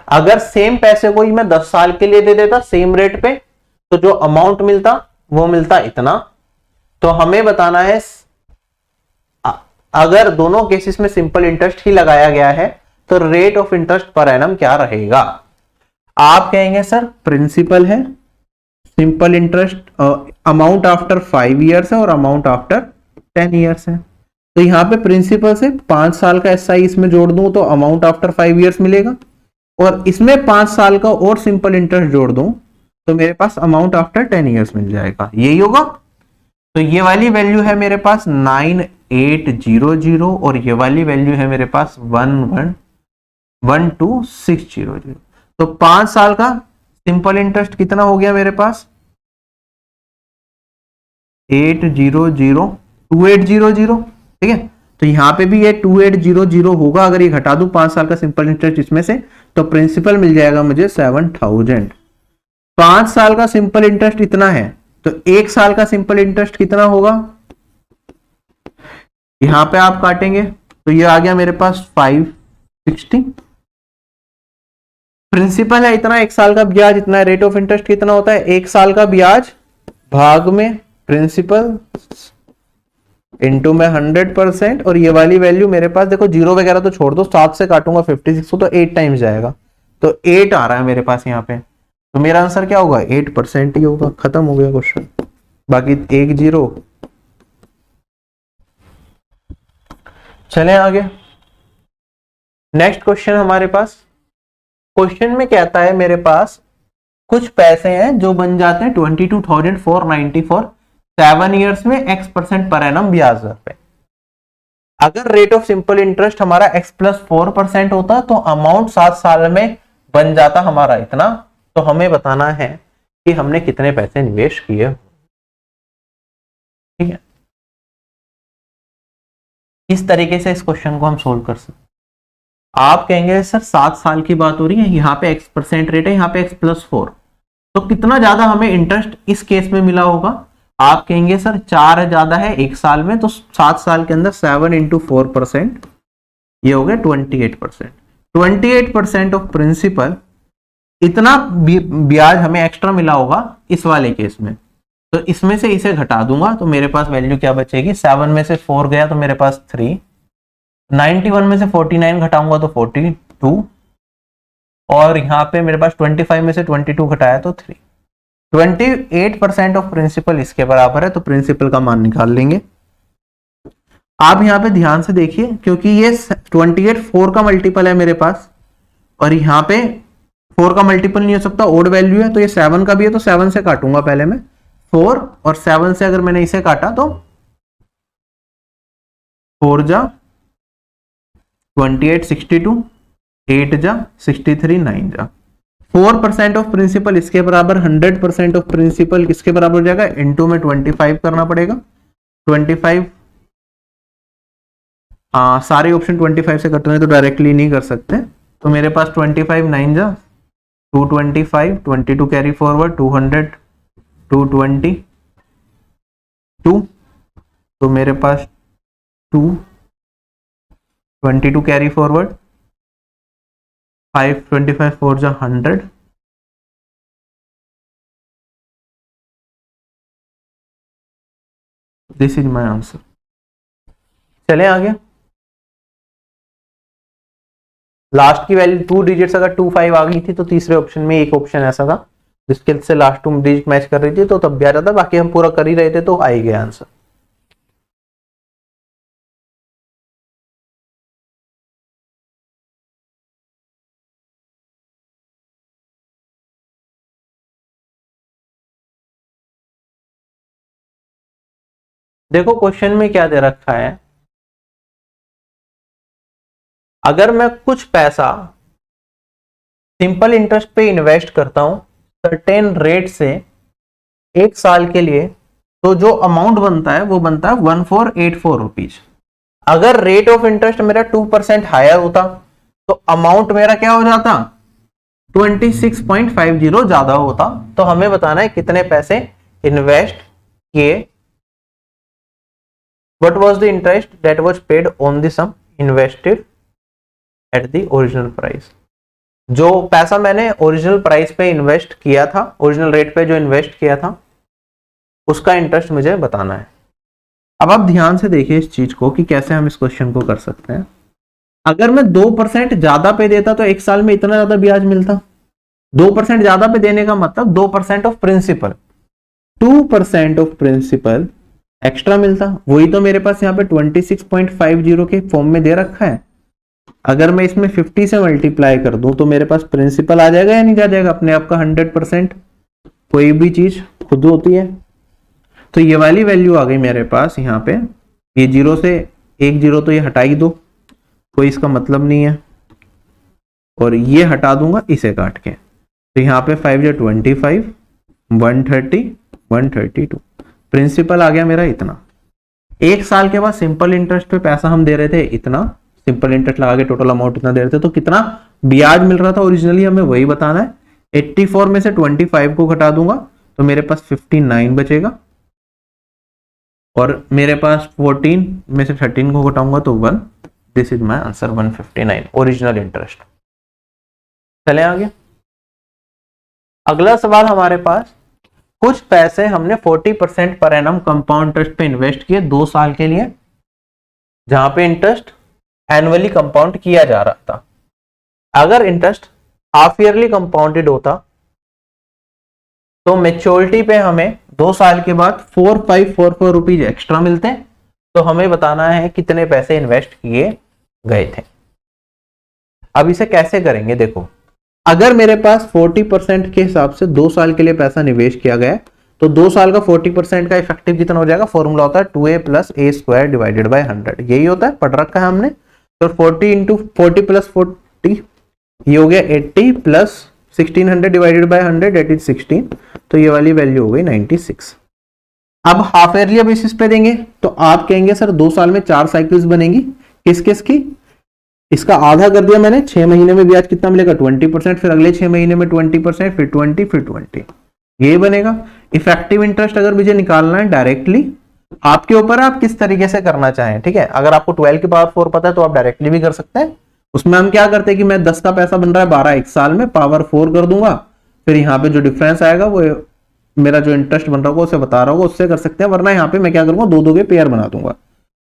अगर सेम पैसे को ही मैं 10 साल के लिए दे देता सेम रेट पे, तो जो अमाउंट मिलता वो मिलता इतना। तो हमें बताना है अगर दोनों केसेस में सिंपल इंटरेस्ट ही लगाया गया है तो rate of interest per annum क्या रहेगा। आप कहेंगे सर प्रिंसिपल है, simple interest amount after 5 years है और अमाउंट आफ्टर 10 ईयर्स है। तो यहां पे प्रिंसिपल से 5 साल का एसआई इसमें जोड़ दूं तो अमाउंट आफ्टर 5 ईयर्स मिलेगा, और इसमें 5 साल का और सिंपल इंटरेस्ट जोड़ दूं तो मेरे पास अमाउंट आफ्टर 10 ईयर्स मिल जाएगा, यही होगा। तो ये वाली वैल्यू है मेरे पास 9800 और ये वाली वैल्यू है मेरे पास 112,600। तो 5 साल का सिंपल इंटरेस्ट कितना हो गया मेरे पास 2800, ठीक है। तो यहां पे भी ये 2800 होगा, अगर ये घटा दूं 5 साल का सिंपल इंटरेस्ट इसमें से, तो प्रिंसिपल मिल जाएगा मुझे 7000। 5 साल का सिंपल इंटरेस्ट इतना है, तो 1 साल का सिंपल इंटरेस्ट कितना होगा, यहां पे आप काटेंगे तो ये आ गया मेरे पास 560। प्रिंसिपल है इतना, 1 साल का ब्याज इतना है, रेट ऑफ इंटरेस्ट कितना होता है 1 साल का ब्याज भाग में प्रिंसिपल इनटू में 100%, और ये वाली वैल्यू मेरे पास देखो जीरो वगैरह तो छोड़ दो, 7 से काटूंगा 56 तो 8 टाइम्स जाएगा, तो 8 आ रहा है मेरे पास यहाँ पे। तो मेरा आंसर क्या होगा 8% ही होगा, खत्म हो गया क्वेश्चन। बाकी 1 0। चलें आगे, नेक्स्ट क्वेश्चन हमारे पास। क्वेश्चन में कहता है मेरे पास कुछ पैसे हैं जो बन जाते हैं 22,494 7 ईयर्स में x% पर एनम ब्याज दर पे। अगर रेट ऑफ सिंपल इंटरेस्ट हमारा x प्लस 4% होता तो अमाउंट 7 साल में बन जाता हमारा इतना। तो हमें बताना है कि हमने कितने पैसे निवेश किए, ठीक है। इस तरीके से इस क्वेश्चन को हम सोल्व कर सकते। आप कहेंगे सर 7 साल की बात हो रही है, यहाँ पे x% रेट है, यहाँ पे x प्लस 4, तो कितना ज्यादा हमें इंटरेस्ट इस केस में मिला होगा। आप कहेंगे सर 4 ज्यादा है 1 साल में, तो 7 साल के अंदर 7 इंटू 4%, ये हो गया 28%। 28% ऑफ प्रिंसिपल, इतना ब्याज हमें एक्स्ट्रा मिला होगा इस वाले केस में। तो इसमें से इसे घटा दूंगा तो मेरे पास वैल्यू क्या बचेगी, 7 में से 4 गया तो मेरे पास 3, 91 में से 49 घटाऊंगा तो 42, और यहाँ पे मेरे पास 25 में से 22 घटाया तो 3। 28% ऑफ प्रिंसिपल इसके बराबर है, तो प्रिंसिपल का मान निकाल लेंगे। आप यहाँ पे ध्यान से देखिए, क्योंकि ये 28 4 का मल्टीपल है मेरे पास, और यहाँ पे 4 का मल्टीपल नहीं हो सकता, ओड वैल्यू है, तो ये 7 का भी है, तो 7 से काटूंगा पहले मैं 4, और 7 से अगर मैंने इसे काटा तो 4 जा 28 62, 8 जा 63, 9 जा 4% ऑफ प्रिंसिपल इसके बराबर 100% ऑफ प्रिंसिपल किसके बराबर हो जाएगा, इनटू में 25 करना पड़ेगा। 25 सारे ऑप्शन 25 से कट रहे हैं तो डायरेक्टली नहीं कर सकते, तो मेरे पास 25 9 जा 225, 22 कैरी फॉरवर्ड 200, 220 2, तो मेरे पास 222 कैरी फॉरवर्ड 5 25 4 जा 100, दिस इज माय आंसर। चले आगे। लास्ट की वैल्यू 2 डिजिट्स अगर 25 आ गई थी तो तीसरे ऑप्शन में एक ऑप्शन ऐसा था जिसके से लास्ट 2 डिजिट मैच कर रही थी तो तब भी आ जाता, बाकी हम पूरा कर ही रहे थे तो आ ही गया आंसर। देखो क्वेश्चन में क्या दे रखा है, अगर मैं कुछ पैसा सिंपल इंटरेस्ट पे इन्वेस्ट करता हूं सर्टेन रेट से 1 साल के लिए, तो जो अमाउंट बनता है वो बनता है 1484 रुपीज। अगर रेट ऑफ इंटरेस्ट मेरा 2% हायर होता तो अमाउंट मेरा क्या हो जाता, 26.50 ज्यादा होता। तो हमें बताना है कितने पैसे इन्वेस्ट किए, what was the interest that was paid on the sum invested at the original price. जो पैसा मैंने ओरिजिनल प्राइस पे इन्वेस्ट किया था, ओरिजिनल रेट पे जो इन्वेस्ट किया था, उसका इंटरेस्ट मुझे बताना है। अब आप ध्यान से देखिए इस चीज को कि कैसे हम इस क्वेश्चन को कर सकते हैं। अगर मैं 2% ज्यादा पे देता तो 1 साल में इतना ज्यादा ब्याज मिलता। 2% ज्यादा पे देने का मतलब 2% of principal, 2% of principal extra मिलता। वही तो मेरे पास यहाँ पे 26.50 के फॉर्म में दे रखा है। अगर मैं इसमें 50 से मल्टीप्लाई कर दूं तो मेरे पास प्रिंसिपल आ जाएगा या नहीं आ जाएगा अपने आप का 100%। कोई भी चीज खुद होती है, तो ये वाली वैल्यू आ गई मेरे पास यहाँ पे। ये 0 से 1 0 तो ये हटा ही दो, कोई इसका मतलब नहीं है, और ये हटा दूंगा इसे काट के। तो यहाँ पे 5 या 25, 130, 132 प्रिंसिपल आ गया मेरा इतना। 1 साल के बाद सिंपल इंटरेस्ट पे पैसा हम दे रहे थे इतना, सिंपल इंटरेस्ट लगा के टोटल अमाउंट इतना दे रहे थे, तो कितना ब्याज मिल रहा था ओरिजिनली हमें वही बताना है। 84 में से 25 को घटा दूंगा तो मेरे पास 59 बचेगा, और मेरे पास 14 में से 13 को घटाऊंगा तो 1। This is my answer 159 original interest. चले आगे। अगला सवाल हमारे पास, कुछ पैसे हमने 40% पर एनम कंपाउंड इंटरेस्ट पे इन्वेस्ट किए 2 साल के लिए, जहां पे इंटरेस्ट एनुअली कंपाउंड किया जा रहा था। अगर इंटरेस्ट हाफ ईयरली कंपाउंडेड होता तो मेच्योरिटी पे हमें 2 साल के बाद 4544 रुपीज एक्स्ट्रा मिलते। तो हमें बताना है कितने पैसे इन्वेस्ट किए गए थे। अब इसे कैसे करेंगे, देखो अगर मेरे पास 40% के हिसाब से 2 साल के लिए पैसा निवेश किया गया तो 2 साल का 40% का इफेक्टिव कितना हो जाएगा, फॉर्मूला होता है 2a + a² डिवाइडेड बाय 100। यही होता है, पढ़ रखा है हमने। तो 40 × 40 + 40 ये हो गया 80 + 1600 डिवाइडेड बाय 100 दैट इज 16। तो ये वाली वैल्यू हो गई 96। अब हाफ ईयरली बेसिस पे देंगे तो आप कहेंगे सर 2 साल में 4 साइकिल्स बनेंगी, किस किस की। इसका आधा कर दिया मैंने, 6 महीने में ब्याज कितना मिलेगा 20%, फिर अगले 6 महीने में 20%, फिर 20, फिर 20, ये बनेगा। इफेक्टिव इंटरेस्ट अगर मुझे निकालना है डायरेक्टली, आपके ऊपर आप किस तरीके से करना चाहें, ठीक है। अगर आपको 12 की पावर 4 पता है तो आप डायरेक्टली भी कर सकते हैं। उसमें हम क्या करते हैं कि मैं 10 का पैसा बन रहा है 12 1 साल में, पावर 4 कर दूंगा, फिर यहाँ पे जो डिफरेंस आएगा वो मेरा जो इंटरेस्ट बन रहा होगा उसे बता रहा होगा, उससे कर सकते हैं। वरना यहाँ पे मैं क्या करूंगा, 2 2 के पेयर बना दूंगा,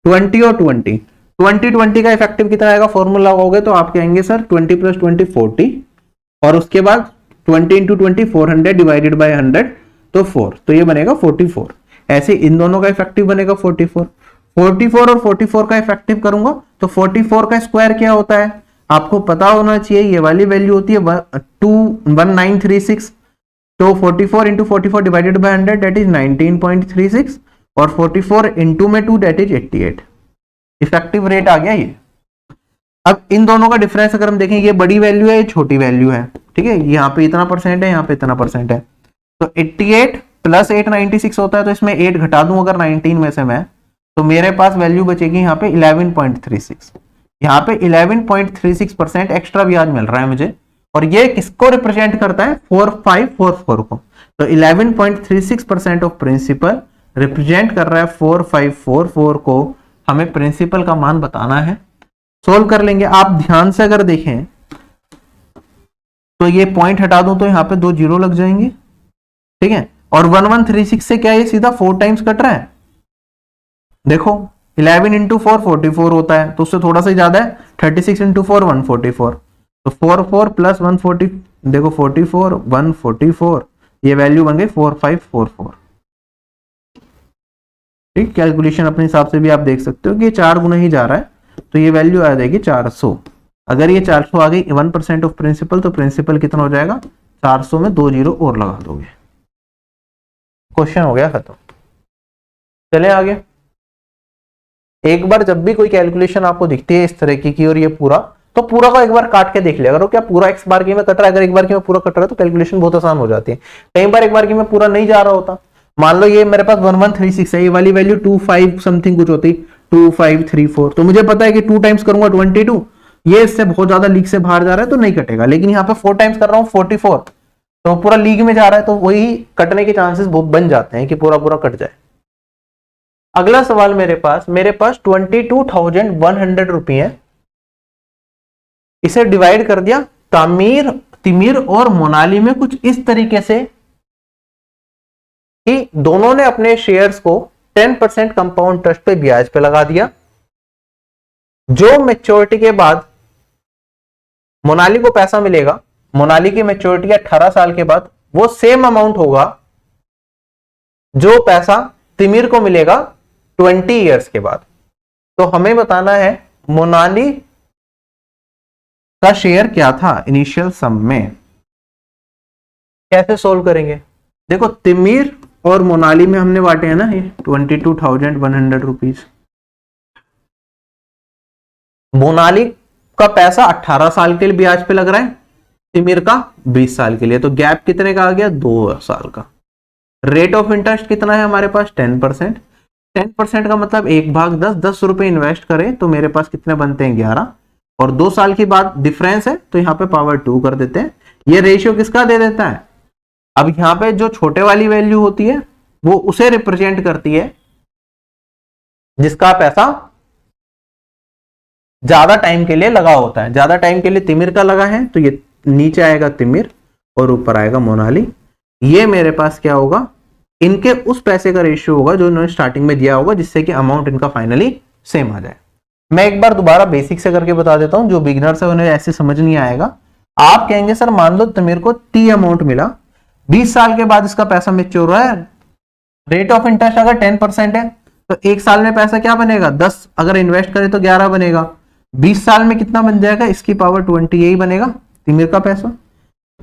20 और 20। 20 का इफेक्टिव कितना आएगा, फॉर्मूला लगाओगे तो आप कहेंगे सर 20 + 20 40, और उसके बाद 20 × 20 400 डिवाइडेड बाय 100 तो 4, तो ये बनेगा 44। ऐसे इन दोनों का इफेक्टिव बनेगा 44। 44 और 44 का इफेक्टिव करूंगा तो 44 का स्क्वायर क्या होता है आपको पता होना चाहिए। ये वाली वैल्यू होती है 1936। तो 44 × 44 डिवाइडेड बाय 100 दैट इज 19.36, और 44 × में 2 दैट इज 88। इफेक्टिव रेट आ गया ये। अब इन दोनों का डिफरेंस अगर हम देखें, ये बड़ी वैल्यू है, ये छोटी वैल्यू है, ठीक है। यहाँ पे इतना % है, यहाँ पे इतना % है। तो 88 + 8 96 होता है, तो इसमें 8 घटा दूं अगर 19 में से मैं, तो मेरे पास वैल्यू बचेगी यहाँ पे 11.36। यहाँ पे 11.36% एक्स्ट्रा ब्याज मिल रहा है मुझे, और ये किसको रिप्रेजेंट करता है, 4544 को। तो 11.36% ऑफ प्रिंसिपल रिप्रेजेंट कर रहा है 4544 को। हमें प्रिंसिपल का मान बताना है, सोल्व कर लेंगे। आप ध्यान से अगर देखें तो ये पॉइंट हटा दूं तो यहाँ पे 2 0 लग जाएंगे, ठीक है। और 1136 से क्या ये सीधा 4 टाइम्स कट रहा है, देखो 11 इंटू 4 44 होता है, तो उससे थोड़ा सा ज्यादा है। 36 इंटू 4 144, तो 44 प्लस 140, देखो 44 144, ये वैल्यू बन गई 4544। ठीक, कैलकुलेशन अपने हिसाब से भी आप देख सकते हो कि ये 4 गुना ही जा रहा है, तो ये वैल्यू आ जाएगी 400। अगर ये 400 आ गई 1% ऑफ प्रिंसिपल, तो प्रिंसिपल कितना हो जाएगा 400 में 2 जीरो और लगा दोगे, क्वेश्चन हो गया खत्म। चले आगे। एक बार जब भी कोई कैलकुलेशन आपको दिखती है इस तरह की और ये पूरा, तो पूरा को एक बार काट के देख लिया करो, क्या पूरा एक्स बार की में कट रहा है। अगर एक बार की में पूरा कट रहा है तो कैलकुलेशन बहुत आसान हो जाती है। कई बार एक बार की में पूरा नहीं जा रहा होता, मान लो ये मेरे पास 1136 है, ये वाली वैल्यू 25 समथिंग कुछ होती, 2534, तो मुझे पता है कि 2 टाइम्स करूंगा 22, ये इससे बहुत ज्यादा लीग से बाहर जा रहा है तो नहीं कटेगा। लेकिन यहाँ पे 4 टाइम्स कर रहा हूँ 44, तो पूरा लीग में जा रहा है, तो वही कटने के चांसेस बहुत बन जाते हैं कि पूरा पूरा कट जाए। अगला सवाल मेरे पास 22,100 रुपये है, इसे डिवाइड कर दिया तिमिर और मोनाली में कुछ इस तरीके से कि दोनों ने अपने शेयर्स को 10% कंपाउंड इंटरेस्ट पे ब्याज पे लगा दिया। जो मैच्योरिटी के बाद मोनाली को पैसा मिलेगा, मोनाली की मैच्योरिटी 18 साल के बाद, वो सेम अमाउंट होगा जो पैसा तिमिर को मिलेगा 20 इयर्स के बाद। तो हमें बताना है मोनाली का शेयर क्या था इनिशियल सम में। कैसे सोल्व करेंगे? देखो तिमिर और मोनाली में हमने बांटे हैं ना ये 22,100 रुपीज। मोनाली का पैसा 18 साल के लिए ब्याज पे लग रहा है, तिमिर का 20 साल के लिए, तो गैप कितने का आ गया 2 साल का। रेट ऑफ इंटरेस्ट कितना है हमारे पास 10%। 10% का मतलब 1/10, 10 रुपए इन्वेस्ट करें तो मेरे पास कितने बनते हैं 11, और 2 साल की बात डिफरेंस है तो यहाँ पे पावर 2 कर देते हैं। ये रेशियो किसका दे देता है? अब यहाँ पे जो छोटे वाली वैल्यू होती है वो उसे रिप्रेजेंट करती है जिसका पैसा ज्यादा टाइम के लिए लगा होता है। ज्यादा टाइम के लिए तिमिर का लगा है तो ये नीचे आएगा तिमिर और ऊपर आएगा मोनाली। ये मेरे पास क्या होगा, इनके उस पैसे का रेशियो होगा जो इन्होंने स्टार्टिंग में दिया होगा, जिससे कि अमाउंट इनका फाइनली सेम आ जाए। मैं एक बार दोबारा बेसिक से करके बता देता हूं, जो बिगिनर्स है उन्हें ऐसे समझ नहीं आएगा। आप कहेंगे सर मान लो तिमिर को टी अमाउंट मिला, 20 साल के बाद इसका पैसा मैच्योर हुआ है, रेट ऑफ इंटरेस्ट अगर 10% है तो 1 साल में पैसा क्या बनेगा 10, अगर इन्वेस्ट करें तो 11 बनेगा, 20 साल में कितना बन जाएगा, इसकी पावर 20 यही बनेगा तिमिर का पैसा।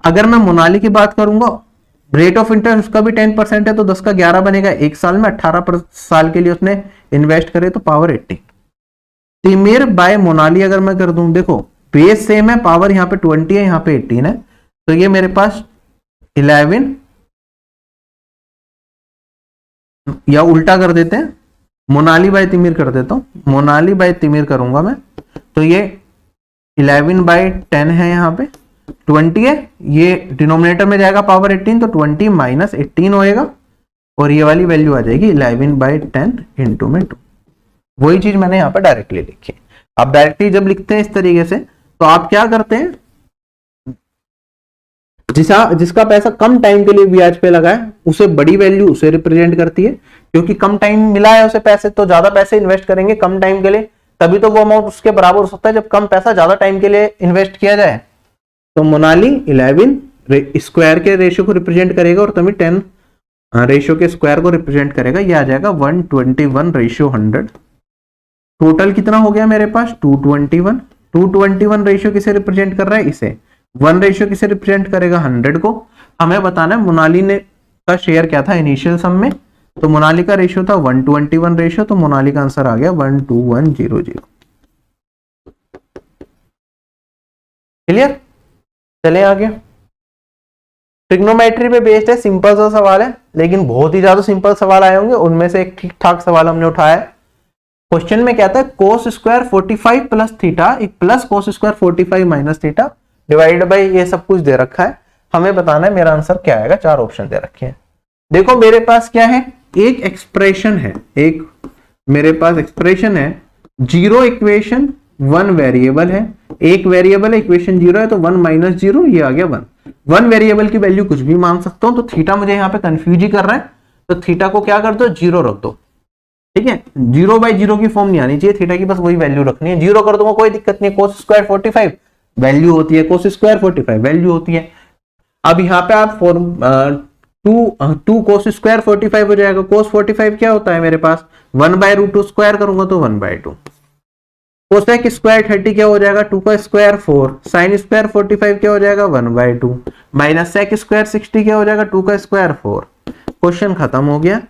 अगर मैं मोनाली की बात करूंगा, रेट ऑफ इंटरेस्ट उसका भी 10% है तो 10 का 11 बनेगा, 1 साल में 18 साल के लिए उसने इन्वेस्ट करे तो पावर 80। तिमिर बाय मोनाली अगर मैं कर दूं, देखो बेस सेम है, पावर यहाँ पे 20 है, यहाँ पे 18 है, तो ये मेरे पास 11, या उल्टा कर देते हैं मोनाली बाय तिमिर कर देता हूं, मोनाली बाय तिमिर करूंगा मैं, तो ये 11/10 है, यहाँ पे 20 है, ये डिनोमिनेटर में जाएगा पावर 18, तो 20 माइनस 18 होएगा और ये वाली वैल्यू आ जाएगी 11/10 इंटू में 2। वही चीज मैंने यहाँ पर डायरेक्टली लिखी। आप डायरेक्टली जब लिखते हैं इस तरीके से तो आप क्या करते हैं, जिसका पैसा कम टाइम के लिए ब्याज पे लगा है उसे बड़ी वैल्यू उसे रिप्रेजेंट करती है, क्योंकि कम टाइम मिला है उसे पैसे, तो ज्यादा पैसे इन्वेस्ट करेंगे कम टाइम के लिए, तभी तो वो अमाउंट उसके बराबर हो सकता है जब कम पैसा ज्यादा टाइम के लिए इन्वेस्ट किया जाए। तो मोनाली 11 स्क्वायर के रेशियो को रिप्रेजेंट करेगा और तभी 10 रेशियो के स्क्वायर को रिप्रेजेंट करेगा, ये आ जाएगा 121/100। टोटल कितना हो गया मेरे पास 221। 221 रेशियो किसे रिप्रेजेंट कर रहा है, इसे 1 रेशियो किसे रिप्रेजेंट करेगा 100 को। हमें बताना है मोनाली ने का शेयर क्या था इनिशियल सम में, तो मोनाली का रेशियो था 121 रेशियो, तो मोनाली का आंसर आ गया 12100। क्लियर? चले आगे। ट्रिग्नोमेट्री पे बेस्ड है, सिंपल सा सवाल है, लेकिन बहुत ही ज्यादा सिंपल सवाल आए होंगे, उनमें से एक ठीक ठाक सवाल हमने उठाया है। क्वेश्चन में क्या था, कोस स्क्वायर 45 प्लस थीटा एक plus cos square 45 minus theta divide by ये सब कुछ दे रखा है। हमें बताना है मेरा आंसर क्या आएगा। 4 ऑप्शन दे रखे हैं। देखो मेरे पास क्या है, एक एक्सप्रेशन है, एक मेरे पास एक्सप्रेशन है, 0 इक्वेशन 1 वेरिएबल है, एक वेरिएबल है, इक्वेशन 0 है तो 1 माइनस 0 ये आ गया 1। 1 वेरिएबल की वैल्यू कुछ भी मान सकता हूं, तो थीटा मुझे यहाँ पे कंफ्यूज ही कर रहा है, तो थीटा को क्या कर दो 0 रख दो। ठीक है, 0/0 की फॉर्म नहीं आनी चाहिए, थीटा की बस वही वैल्यू रखनी है। 0 कर दूंगा कोई दिक्कत नहीं है, cos स्क्वायर 45 वैल्यू होती है, cos स्क्वायर 45 वैल्यू होती है। अब यहाँ पे आप टू cos स्क्वायर 45 हो जाएगा। cos 45 क्या होता है मेरे पास, 1/√2 स्क्वायर करूंगा तो 1/2। कोसेक स्क्वायर 30 क्या हो जाएगा, 2 का स्क्वायर 4, साइन स्क्वायर 45 क्या हो जाएगा 1/2, माइनस सेक स्क्वायर 60 क्या हो जाएगा 2 का स्क्वायर 4। क्वेश्चन खत्म हो गया।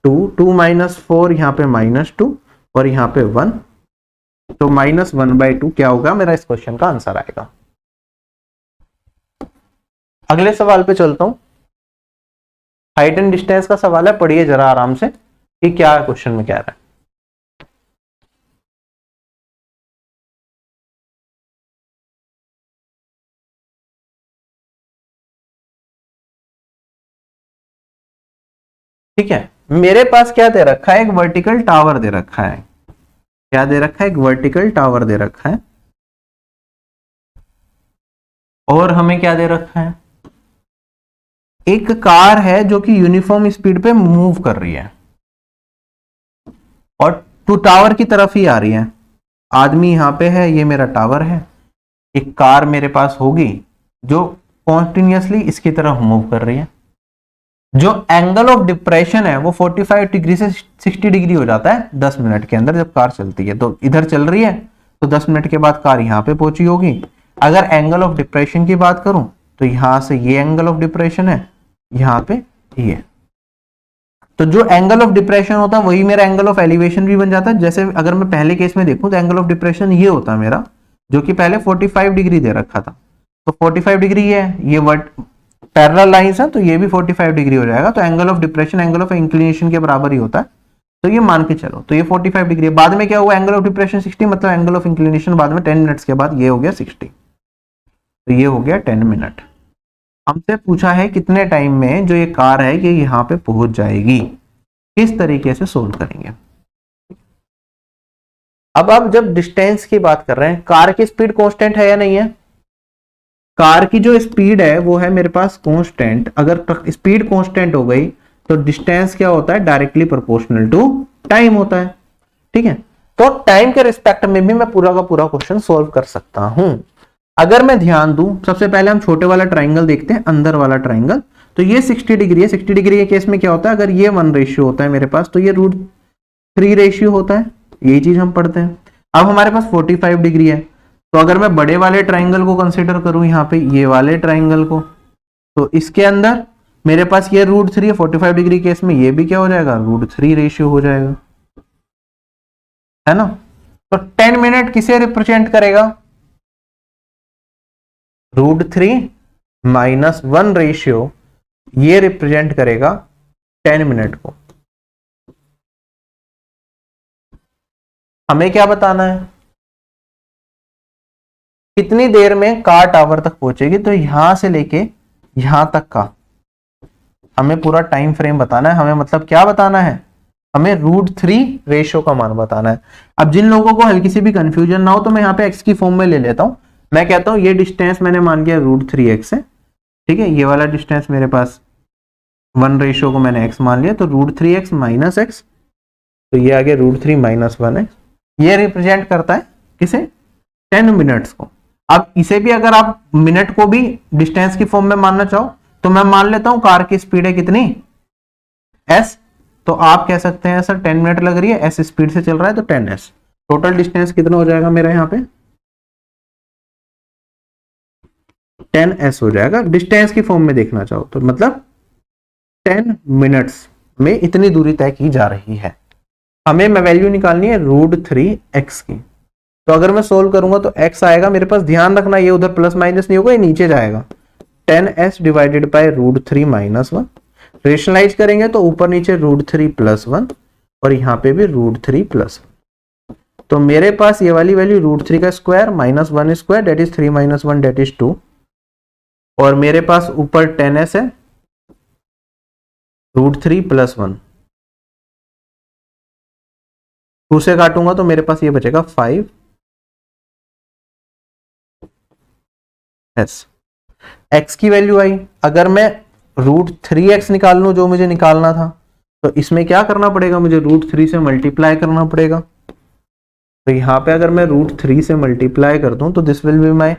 2 माइनस 4 यहाँ पे -2 और यहाँ पे 1, तो -1/2 क्या होगा मेरा इस क्वेश्चन का आंसर आएगा। अगले सवाल पे चलता हूं। हाइट एंड डिस्टेंस का सवाल है, पढ़िए जरा आराम से कि क्या क्वेश्चन में कह रहा है। ठीक है, मेरे पास क्या दे रखा है, एक वर्टिकल टावर दे रखा है। क्या दे रखा है, एक वर्टिकल टावर दे रखा है। और हमें क्या दे रखा है, एक कार है जो कि यूनिफॉर्म स्पीड पे मूव कर रही है और टू टावर की तरफ ही आ रही है। आदमी यहां पे है, ये मेरा टावर है। एक कार मेरे पास होगी जो कॉन्टिन्यूसली इसकी तरफ मूव कर रही है। जो एंगल ऑफ डिप्रेशन है वो 45 डिग्री से 60 डिग्री हो जाता है 10 मिनट के अंदर जब कार चलती है। तो इधर चल रही है तो 10 मिनट के बाद कार यहां पे पहुंची होगी। अगर एंगल ऑफ डिप्रेशन की बात करूं तो यहां से ये एंगल ऑफ डिप्रेशन है, यहां पे ये। तो जो एंगल ऑफ डिप्रेशन होता है वही मेरा एंगल ऑफ एलिवेशन भी बन जाता है। जैसे अगर मैं पहले केस में देखूं तो एंगल ऑफ डिप्रेशन ये होता है मेरा, जो कि पहले 45 डिग्री दे रखा था। तो 45 डिग्री ये वर्ट पैरेलल लाइंस है तो ये भी 45 डिग्री हो जाएगा। तो angle of depression angle of inclination के बराबर ही होता है। तो ये मान के चलो, तो ये 45 डिग्री है। बाद में क्या हुआ, एंगल ऑफ डिप्रेशन 60, मतलब एंगल ऑफ इंक्लिनेशन बाद में 10 मिनट्स के बाद ये हो गया 60। तो ये हो गया 10 मिनट। हमसे पूछा है कितने टाइम में जो ये कार है ये यहाँ पे पहुंच जाएगी। किस तरीके से सोल्व करेंगे। अब आप जब डिस्टेंस की बात कर रहे हैं, कार की स्पीड कांस्टेंट है या नहीं है। कार की जो स्पीड है वो है मेरे पास कांस्टेंट। अगर स्पीड कांस्टेंट हो गई तो डिस्टेंस क्या होता है, डायरेक्टली प्रोपोर्शनल टू टाइम होता है। ठीक है, तो टाइम के रिस्पेक्ट में भी मैं पूरा का पूरा क्वेश्चन सोल्व कर सकता हूं। अगर मैं ध्यान दूं, सबसे पहले हम छोटे वाला ट्राइंगल देखते हैं, अंदर वाला ट्राइंगल। तो ये 60 डिग्री है। 60 डिग्री के केस में क्या होता है, अगर ये 1 रेशियो होता है मेरे पास तो ये √3 रेशियो होता है। यही चीज हम पढ़ते हैं। अब हमारे पास 45 डिग्री है, तो अगर मैं बड़े वाले ट्राइंगल को कंसीडर करूं, यहाँ पे ये वाले ट्राइंगल को, तो इसके अंदर मेरे पास ये √3 है। 45 डिग्री केस में ये भी क्या हो जाएगा, √3 रेशियो हो जाएगा, है ना। तो 10 मिनट किसे रिप्रेजेंट करेगा, √3 - 1 रेशियो ये रिप्रेजेंट करेगा 10 मिनट को। हमें क्या बताना है, कितनी देर में कार टावर तक पहुंचेगी। तो यहां से लेके यहां तक का हमें पूरा टाइम फ्रेम बताना है। हमें मतलब क्या बताना है, हमें √3 रेशियो का मान बताना है। अब जिन लोगों को हल्की सी भी कंफ्यूजन ना हो तो मैं यहाँ पे एक्स की फॉर्म में ले लेता हूं। मैं कहता हूं ये डिस्टेंस मैंने मान लिया √3x है। ठीक है, ये वाला डिस्टेंस मेरे पास 1 रेशियो को मैंने x मान लिया, तो √3x - x, तो ये आ गया √3 - 1x। ये रिप्रेजेंट करता है किसे, 10 मिनट्स को। अब इसे भी अगर आप मिनट को भी डिस्टेंस की फॉर्म में मानना चाहो तो मैं मान लेता हूं कार की स्पीड है कितनी, s। तो आप कह सकते हैं सर 10 मिनट लग रही है, s स्पीड से चल रहा है तो 10s। टोटल डिस्टेंस कितना हो जाएगा मेरा यहाँ पे, 10s हो जाएगा। डिस्टेंस की फॉर्म में देखना चाहो तो मतलब 10 मिनट्स में इतनी दूरी तय की जा रही है। हमें मैं वैल्यू निकालनी है √3x की। तो अगर मैं सोल्व करूंगा तो x आएगा मेरे पास, ध्यान रखना ये उधर प्लस माइनस नहीं होगा, ये नीचे जाएगा। 10s divided by √3 - 1। रेशनलाइज करेंगे तो ऊपर नीचे √3 + 1 और यहाँ पे भी √3 + 1। तो मेरे पास ये वाली वैल्यू √3 का square -1 square that is 3 - 1 that is 2। और मेरे पास ऊपर 10s है, √3 + 1। 2 से काटूंगा तो मेरे पास ये बचेगा 5s। x की वैल्यू आई। अगर मैं √3x निकाल लूं जो मुझे निकालना था तो इसमें क्या करना पड़ेगा, मुझे √3 से मल्टीप्लाई करना पड़ेगा। तो यहाँ पे अगर मैं √3 से मल्टीप्लाई कर दूं तो this will be my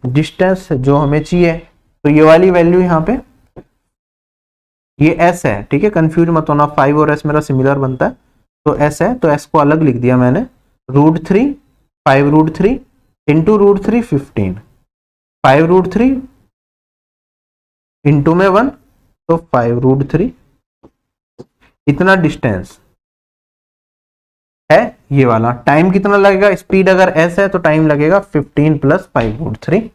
distance जो हमें चाहिए। तो ये वाली वैल्यू यहाँ पे ये s है, ठीक है, कंफ्यूज मत होना, 5 और s मेरा सिमिलर बनता है, तो s है, तो s को अलग लिख दिया मैंने। √3 5√3 इंटू √3 15, 5√3 इंटू में 1 तो 5√3, इतना डिस्टेंस है ये वाला। टाइम कितना लगेगा, स्पीड अगर s है तो टाइम लगेगा 15 + 5√3।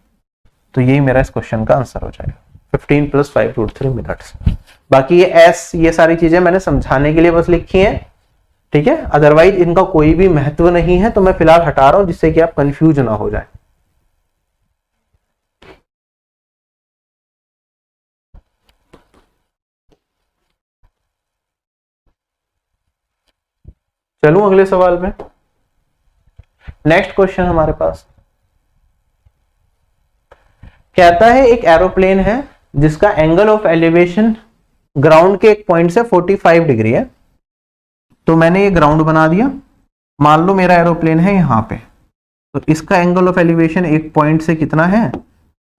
तो यही मेरा इस क्वेश्चन का आंसर हो जाएगा, 15 + 5√3 मिनट्स। बाकी ये s ये सारी चीजें मैंने समझाने के लिए बस लिखी हैं, ठीक है, अदरवाइज इनका कोई भी महत्व नहीं है, तो मैं फिलहाल हटा रहा हूं जिससे कि आप कंफ्यूज ना हो जाए। चलूं अगले सवाल पे। नेक्स्ट क्वेश्चन हमारे पास कहता है एक एरोप्लेन है जिसका एंगल ऑफ एलिवेशन ग्राउंड के एक पॉइंट से 45 डिग्री है। तो मैंने ये ग्राउंड बना दिया, मान लो मेरा एरोप्लेन है यहां पे, तो इसका एंगल ऑफ एलिवेशन एक पॉइंट से कितना है,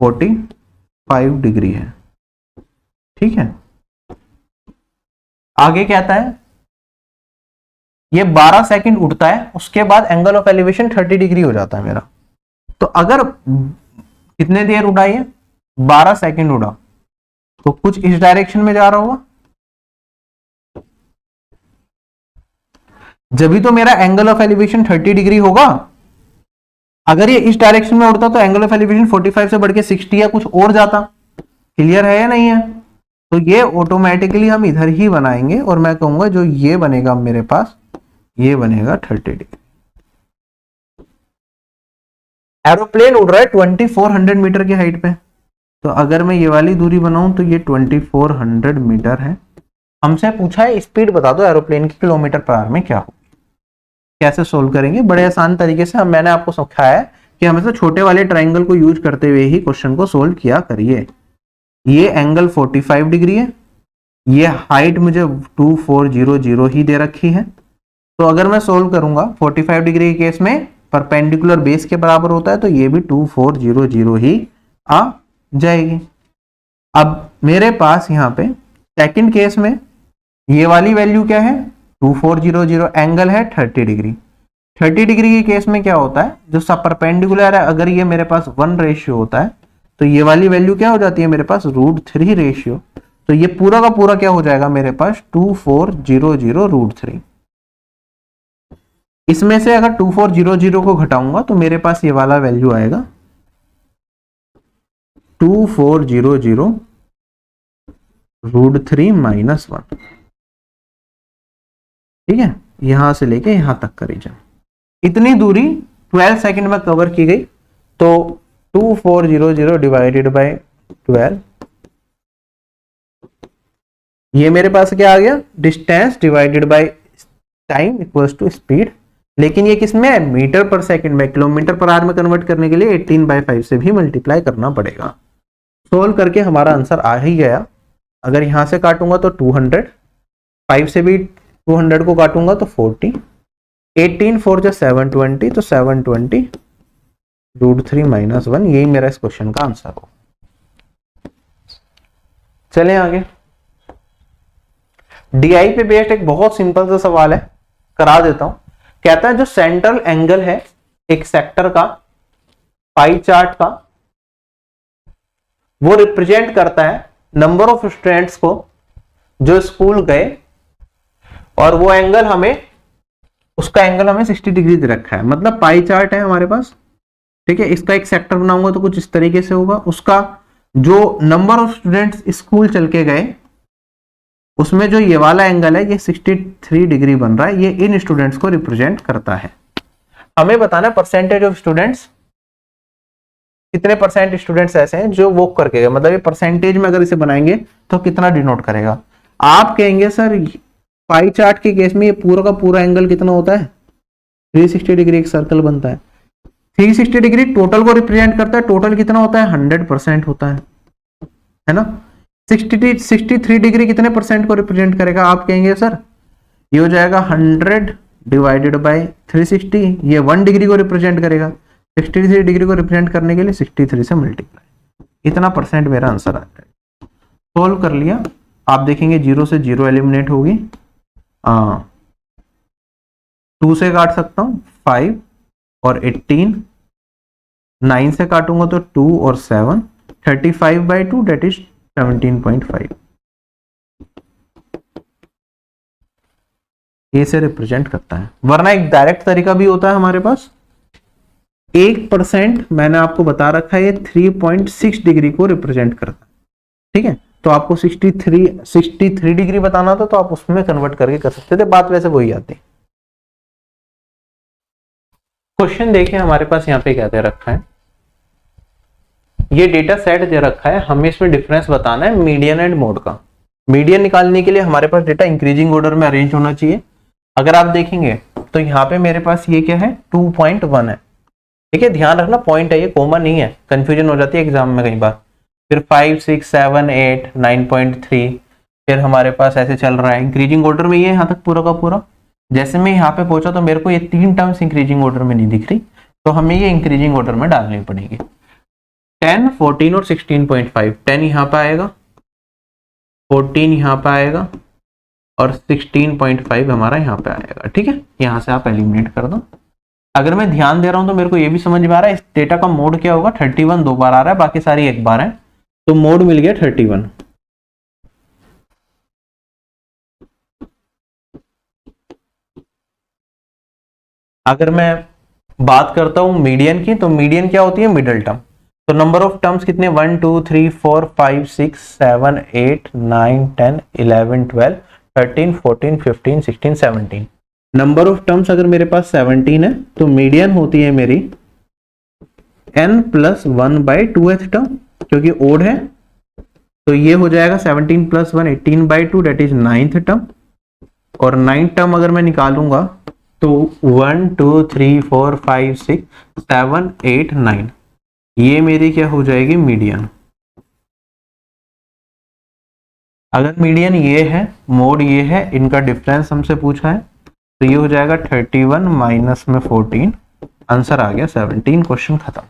45 डिग्री है, ठीक है। आगे कहता है ये 12 सेकंड उड़ता है, उसके बाद एंगल ऑफ एलिवेशन 30 डिग्री हो जाता है मेरा। तो अगर कितने देर उड़ा ये, 12 सेकंड उड़ा, तो कुछ इस डायरेक्शन में जा रहा होगा, जब भी तो मेरा एंगल ऑफ एलिवेशन 30 डिग्री होगा। अगर ये इस डायरेक्शन में उड़ता तो एंगल ऑफ एलिवेशन 45 से बढ़ के 60 या कुछ और जाता। क्लियर है या नहीं है? तो ये ऑटोमेटिकली हम इधर ही बनाएंगे और मैं कहूंगा जो ये बनेगा मेरे पास, ये बनेगा 30 डिग्री। एरोप्लेन उड़ रहा है 2400 मीटर की हाइट पे, तो अगर मैं ये वाली दूरी बनाऊं तो ये 2400 मीटर है। हमसे पूछा है स्पीड बता दो एरोप्लेन की किलोमीटर पर आवर में क्या हो। कैसे सोल्व करेंगे, बड़े आसान तरीके से। मैंने आपको सिखाया है कि हमेशा छोटे वाले ट्राइंगल को यूज करते हुए ही क्वेश्चन को सोल्व किया करिए। ये एंगल 45 डिग्री है, ये हाइट मुझे 2400 ही दे रखी है। तो अगर मैं सोल्व करूंगा 45 डिग्री के केस में परपेंडिकुलर बेस के बराबर होता है, तो ये भी 2400 ही आ जाएगी। अब मेरे पास यहाँ पे सेकंड केस में ये वाली वैल्यू क्या है, 2400, एंगल है 30 डिग्री। 30 डिग्री के केस में क्या होता है, जो सब परपेंडिकुलर है, अगर ये मेरे पास 1 रेशियो होता है तो ये वाली वैल्यू क्या हो जाती है मेरे पास, √3 रेशियो। तो ये पूरा का पूरा क्या हो जाएगा मेरे पास, 2400 √3। इसमें से अगर 2400 को घटाऊंगा तो मेरे पास ये वाला वैल्यू आएगा 2400 √3 - 1। ठीक है, यहां से लेके यहां तक का रीजन, इतनी दूरी 12 सेकंड में कवर की गई। तो 2400 डिवाइडेड बाय 12, ये मेरे पास क्या आ गया, distance divided by time equals to speed. लेकिन ये किस में, मीटर पर सेकंड में, किलोमीटर पर आवर में कन्वर्ट करने के लिए 18/5 से भी मल्टीप्लाई करना पड़ेगा। सोल्व करके हमारा आंसर आ ही गया। अगर यहां से काटूंगा तो 200, 5 से भी 200 को काटूंगा तो 40, 18 4 जो 720, तो 720 √3 - 1, यही मेरा इस क्वेश्चन का आंसर हो। चलें आगे। डीआई पे बेस्ड एक बहुत सिंपल सा सवाल है, करा देता हूं। कहता है जो सेंट्रल एंगल है एक सेक्टर का पाई चार्ट का, वो रिप्रेजेंट करता है नंबर ऑफ स्टूडेंट्स को जो स्कूल गए, और वो एंगल हमें, उसका एंगल हमें 60 डिग्री दे रखा है। मतलब पाई चार्ट है हमारे पास, ठीक है, इसका एक सेक्टर बनाऊंगा तो कुछ इस तरीके से होगा। उसका जो नंबर ऑफ स्टूडेंट्स स्कूल चल के गए, उसमें जो ये वाला एंगल है ये 63 डिग्री बन रहा है, ये इन स्टूडेंट्स को रिप्रेजेंट करता है। हमें बताना है परसेंटेज ऑफ स्टूडेंट्स, कितने परसेंट स्टूडेंट्स ऐसे हैं जो वॉक करके गए, मतलब ये परसेंटेज में अगर इसे बनाएंगे तो कितना डिनोट करेगा। आप कहेंगे सर पाई चार्ट के केस में ये पूरा का पूरा एंगल कितना होता है, 360 डिग्री एक सर्कल बनता है। 360 डिग्री टोटल को रिप्रेजेंट करता है, टोटल कितना होता है, 100% होता है ना। 63 डिग्री कितने परसेंट को रिप्रेजेंट करेगा? आप कहेंगे सर ये हो जाएगा 100 डिवाइडेड बाय 360, ये 1 डिग्री को रिप्रेजेंट करेगा। 63 डिग्री को रिप्रेजेंट करने के लिए 63 से मल्टीप्लाई, इतना परसेंट मेरा आंसर आ जाएगा। सोल्व कर लिया। आप देखेंगे 0 से 0 एलिमिनेट होगी, 2 से काट सकता हूं 5 और 18, 9 से काटूंगा तो 2 और 7, 35/2 डेट इज 17.5। ए से रिप्रेजेंट करता है, वरना एक डायरेक्ट तरीका भी होता है हमारे पास। 1% मैंने आपको बता रखा है, ये 3.6 डिग्री को रिप्रेजेंट करता है। ठीक है, तो आपको 63 डिग्री बताना था तो आप उसमें कन्वर्ट करके कर सकते थे, बात वैसे वही आती। क्वेश्चन देखिए हमारे पास यहाँ पे क्या दे रखा है, ये डेटा सेट दे रखा है, हमें इसमें डिफरेंस बताना है मीडियन एंड मोड का। मीडियन निकालने के लिए हमारे पास डेटा इंक्रीजिंग ऑर्डर में अरेंज होना चाहिए। अगर आप देखेंगे तो यहाँ पे मेरे पास ये क्या है, 2.1 है। ठीक है, ध्यान रखना पॉइंट है, ये कोमा नहीं है, कंफ्यूजन हो जाती है एग्जाम में कई बार। फिर 5, 6, 7, 8, 9.3, फिर हमारे पास ऐसे चल रहा है इंक्रीजिंग ऑर्डर में, ये यहाँ तक पूरा का पूरा। जैसे मैं यहाँ पे पहुंचा तो मेरे को ये 3 टर्म्स इंक्रीजिंग ऑर्डर में नहीं दिख रही, तो हमें ये इंक्रीजिंग ऑर्डर में डालनी पड़ेगी। 10, 14 और 16.5, 10 यहाँ पे आएगा, 14 यहाँ पे आएगा और 16.5 हमारा यहाँ पे आएगा। ठीक है, यहाँ से आप एलिमिनेट कर दो। अगर मैं ध्यान दे रहा हूं तो मेरे को ये भी समझ में आ रहा है इस डेटा का मोड क्या होगा। 31 2 बार आ रहा है, बाकी सारी एक बार है, तो मोड मिल गया 31। अगर मैं बात करता हूं मीडियन की, तो मीडियन क्या होती है, मिडिल टर्म। तो नंबर ऑफ टर्म्स कितने, 1 2 3 4 5 6 7 8 9 10 11 12 13 14 15 16 17। नंबर ऑफ टर्म्स अगर मेरे पास 17 है तो मीडियन होती है मेरी n+1/2th टर्म, क्योंकि ओड है तो ये हो जाएगा 17 + 1 18/2 डेट इज 9th टर्म। और 9 टर्म अगर मैं निकालूंगा तो 1 2 3 4 5 6 7 8 9, ये मेरी क्या हो जाएगी, मीडियन। अगर मीडियन ये है, मोड ये है, इनका डिफरेंस हमसे पूछा है, तो ये हो जाएगा 31 माइनस में 14, आंसर आ गया 17। क्वेश्चन खत्म।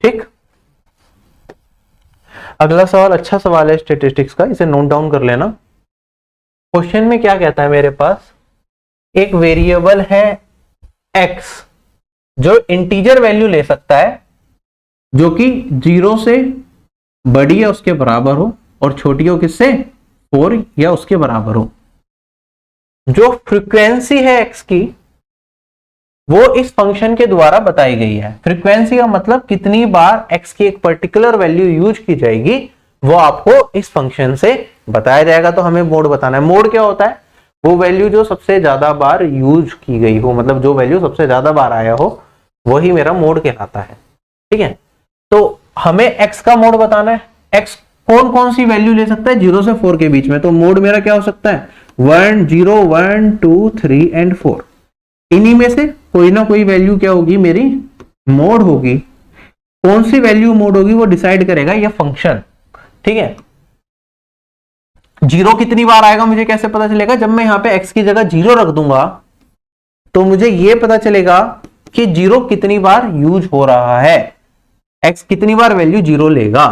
ठीक, अगला सवाल अच्छा सवाल है स्टैटिस्टिक्स का, इसे नोट डाउन कर लेना। क्वेश्चन में क्या कहता है, मेरे पास एक वेरिएबल है x जो इंटीजर वैल्यू ले सकता है, जो कि 0 से बड़ी या उसके बराबर हो और छोटी हो किससे, 4 या उसके बराबर हो। जो फ्रीक्वेंसी है x की वो इस फंक्शन के द्वारा बताई गई है। फ्रीक्वेंसी का मतलब कितनी बार x की एक पर्टिकुलर वैल्यू यूज की जाएगी वो आपको इस फंक्शन से बताया जाएगा। तो हमें मोड बताना है। मोड क्या होता है, वो वैल्यू जो सबसे ज्यादा बार यूज की गई हो, मतलब जो वैल्यू सबसे ज्यादा बार आया हो वही मेरा मोड कहलाता है। ठीक है, तो हमें x का मोड बताना है। x कौन कौन सी वैल्यू ले सकता है, 0 से 4 के बीच में। तो मोड मेरा क्या हो सकता है, 1 0 1 2 3 एंड 4। इन्हीं में से कोई ना कोई वैल्यू क्या होगी, मेरी मोड होगी। कौन सी वैल्यू मोड होगी वो डिसाइड करेगा ये फंक्शन। ठीक है, 0 कितनी बार आएगा मुझे कैसे पता चलेगा, जब मैं यहां पे x की जगह 0 रख दूंगा तो मुझे ये पता चलेगा कि 0 कितनी बार यूज हो रहा है, x कितनी बार वैल्यू 0 लेगा।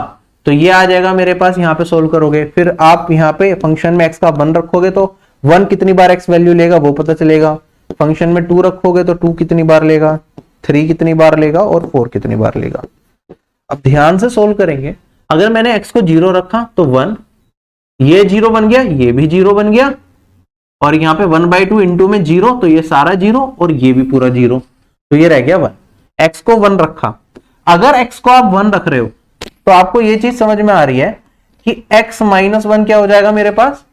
तो ये आ जाएगा मेरे पास, यहां पे सोल्व करोगे। फिर आप यहां पे फंक्शन में x का 1 रखोगे तो 1 कितनी बार x वैल्यू लेगा वो पता चलेगा। फंक्शन में 2 रखोगे तो 2 कितनी बार लेगा, 3 कितनी बार लेगा और 4 कितनी बार लेगा। अब ध्यान से सोल्व करेंगे। अगर मैंने x को 0 रखा तो 1, ये 0 बन गया, ये भी 0 बन गया, और यहाँ पे 1/2 इंटू में 0, तो ये सारा 0 और ये भी पूरा 0, तो ये रह गया 1। x को 1 रखा। अगर x को आप 1 रख रहे हो तो आपको ये चीज समझ में आ रही है कि x माइनस 1 क्या हो जाएगा मेरे पास,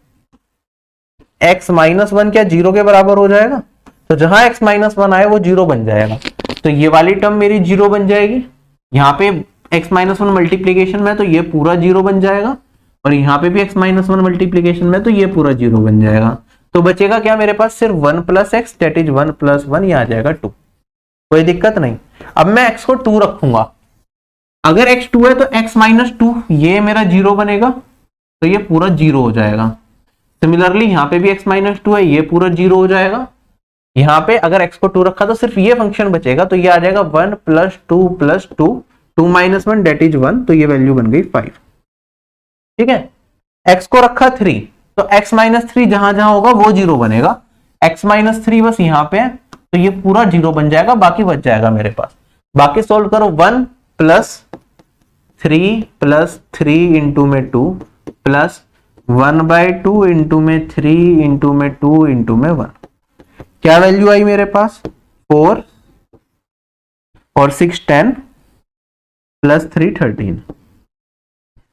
x माइनस 1 क्या 0 के बराबर हो जाएगा। तो जहां x माइनस 1 आए वो 0 बन जाएगा। तो ये वाली टर्म मेरी 0 बन जाएगी। यहाँ पे x माइनस 1 मल्टीप्लीकेशन में तो ये पूरा 0 बन जाएगा, और यहाँ पे भी x माइनस 1 मल्टीप्लीकेशन में तो ये पूरा 0 बन जाएगा। तो बचेगा क्या मेरे पास, सिर्फ 1 + x डेट इज 1 + 1, ये आ जाएगा 2। कोई दिक्कत नहीं। अब मैं x को 2 रखूंगा। अगर x 2 है तो x - 2 ये मेरा 0 बनेगा, तो ये पूरा 0 हो जाएगा। सिमिलरली यहाँ पे भी x - 2 है, ये पूरा 0 हो जाएगा। यहाँ पे अगर x को 2 रखा तो सिर्फ ये फंक्शन बचेगा, तो ये आ जाएगा 1 + 2 + 2, 2 - 1 दैट इज 1, तो ये वैल्यू बन गई 5। ठीक है, x को रखा 3, तो x - 3 जहां जहां होगा वो 0 बनेगा। x - 3 बस यहाँ पे है, तो ये पूरा 0 बन जाएगा, बाकी बच जाएगा मेरे पास। बाकी सोल्व करो, 1 + 3 + 3 इंटू में 2 प्लस 1/2 इंटू में 3 इंटू में 2 इंटू में 1, क्या वैल्यू आई मेरे पास? 4 और 6 10 प्लस 3 13।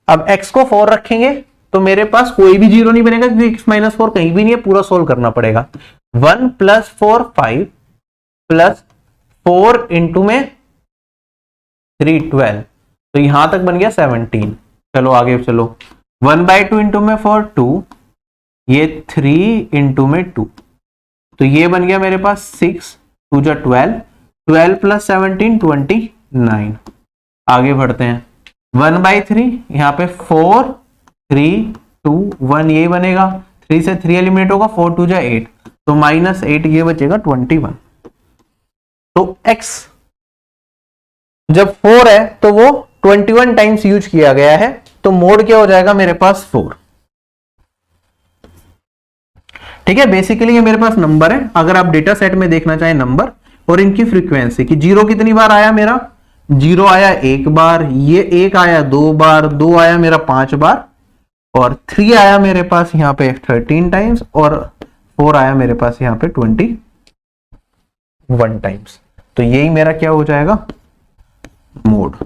अब x को 4 रखेंगे तो मेरे पास कोई भी 0 नहीं बनेगा, क्योंकि x - 4 कहीं भी नहीं है, पूरा सोल्व करना पड़ेगा। 1 + 4 5 प्लस 4 इंटू में 3 12, तो यहां तक बन गया 17। चलो आगे चलो, 1/2 इंटू में 4 2, ये 3 इंटू में 2, तो ये बन गया मेरे पास 6 2 जा 12, 12 प्लस 17 29। आगे बढ़ते हैं, 1/3 यहाँ पे 4 3 2 1 यही बनेगा, 3 से 3 एलिमिनेट होगा, 4 2 जा 8, तो -8 ये बचेगा 21। तो x जब 4 है तो वो 21 टाइम्स यूज किया गया है, तो मोड क्या हो जाएगा मेरे पास 4। ठीक है, बेसिकली ये मेरे पास नंबर है। अगर आप डेटा सेट में देखना चाहें नंबर और इनकी फ्रीक्वेंसी कि 0 कितनी बार आया, मेरा 0 आया 1 बार, ये 1 आया 2 बार, 2 आया मेरा 5 बार, और 3 आया मेरे पास यहाँ पे 13 टाइम्स, और 4 आया मेरे पास यहाँ पे 21 टाइम्स। तो यही मेरा क्या हो जाएगा, मोड।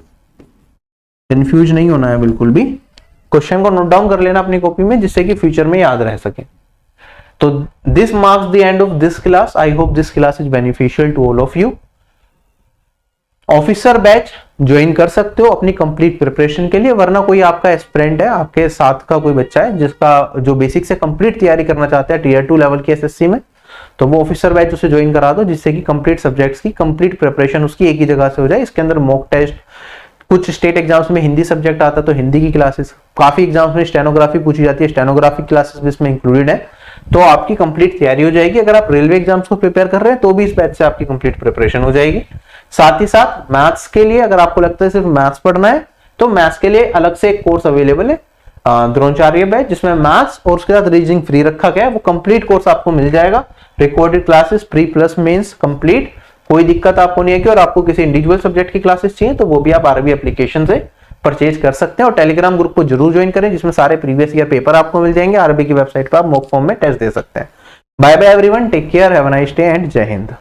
कंफ्यूज नहीं होना है बिल्कुल भी, क्वेश्चन को नोट डाउन कर लेना अपनी कॉपी में, जिससे कि फ्यूचर में याद रह सके। तो this marks the end of this class. I hope this class is beneficial to all of you. Officer batch join कर सकते हो अपनी कंप्लीट प्रिपरेशन के लिए, वरना कोई आपका एस्पिरेंट है, आपके साथ का कोई बच्चा है जिसका जो बेसिक से कंप्लीट तैयारी करना चाहता है टीयर 2 लेवल की एसएससी में, तो वो ऑफिसर बैच उसे ज्वाइन करा दो, जिससे कि कंप्लीट सब्जेक्ट्स की कंप्लीट प्रिपरेशन उसकी एक ही जगह से हो जाए। इसके अंदर मॉक टेस्ट, कुछ स्टेट एग्जाम्स में हिंदी सब्जेक्ट आता है तो हिंदी की क्लासेस, काफी एग्जाम्स में स्टेनोग्राफी पूछी जाती है, स्टेनोग्राफी क्लासेस भी इसमें इंक्लूडेड है, तो आपकी कंप्लीट तैयारी हो जाएगी। अगर आप रेलवे एग्जाम्स को प्रिपेयर कर रहे हैं तो भी इस बैच से आपकी कंप्लीट प्रिपरेशन हो जाएगी। साथ ही साथ मैथ्स के लिए, अगर आपको लगता है सिर्फ मैथ्स पढ़ना है, तो मैथ्स के लिए अलग से एक कोर्स अवेलेबल है, द्रोणाचार्य बैच, जिसमें मैथ्स और उसके साथ रीजनिंग फ्री रखा गया है। वो कंप्लीट कोर्स आपको मिल जाएगा, recorded classes pre plus mains complete, कोई दिक्कत आपको नहीं है। कि और आपको किसी इंडिविजुअल सब्जेक्ट की क्लासेस चाहिए तो वो भी आप आरबी एप्लीकेशन से परचेज कर सकते हैं। और टेलीग्राम ग्रुप को जरूर ज्वाइन करें, जिसमें सारे प्रीवियस ईयर पेपर आपको मिल जाएंगे। आरबी की वेबसाइट पर आप मॉक फॉर्म में टेस्ट दे सकते हैं। Bye bye everyone, take care, have a nice day and जय हिंद।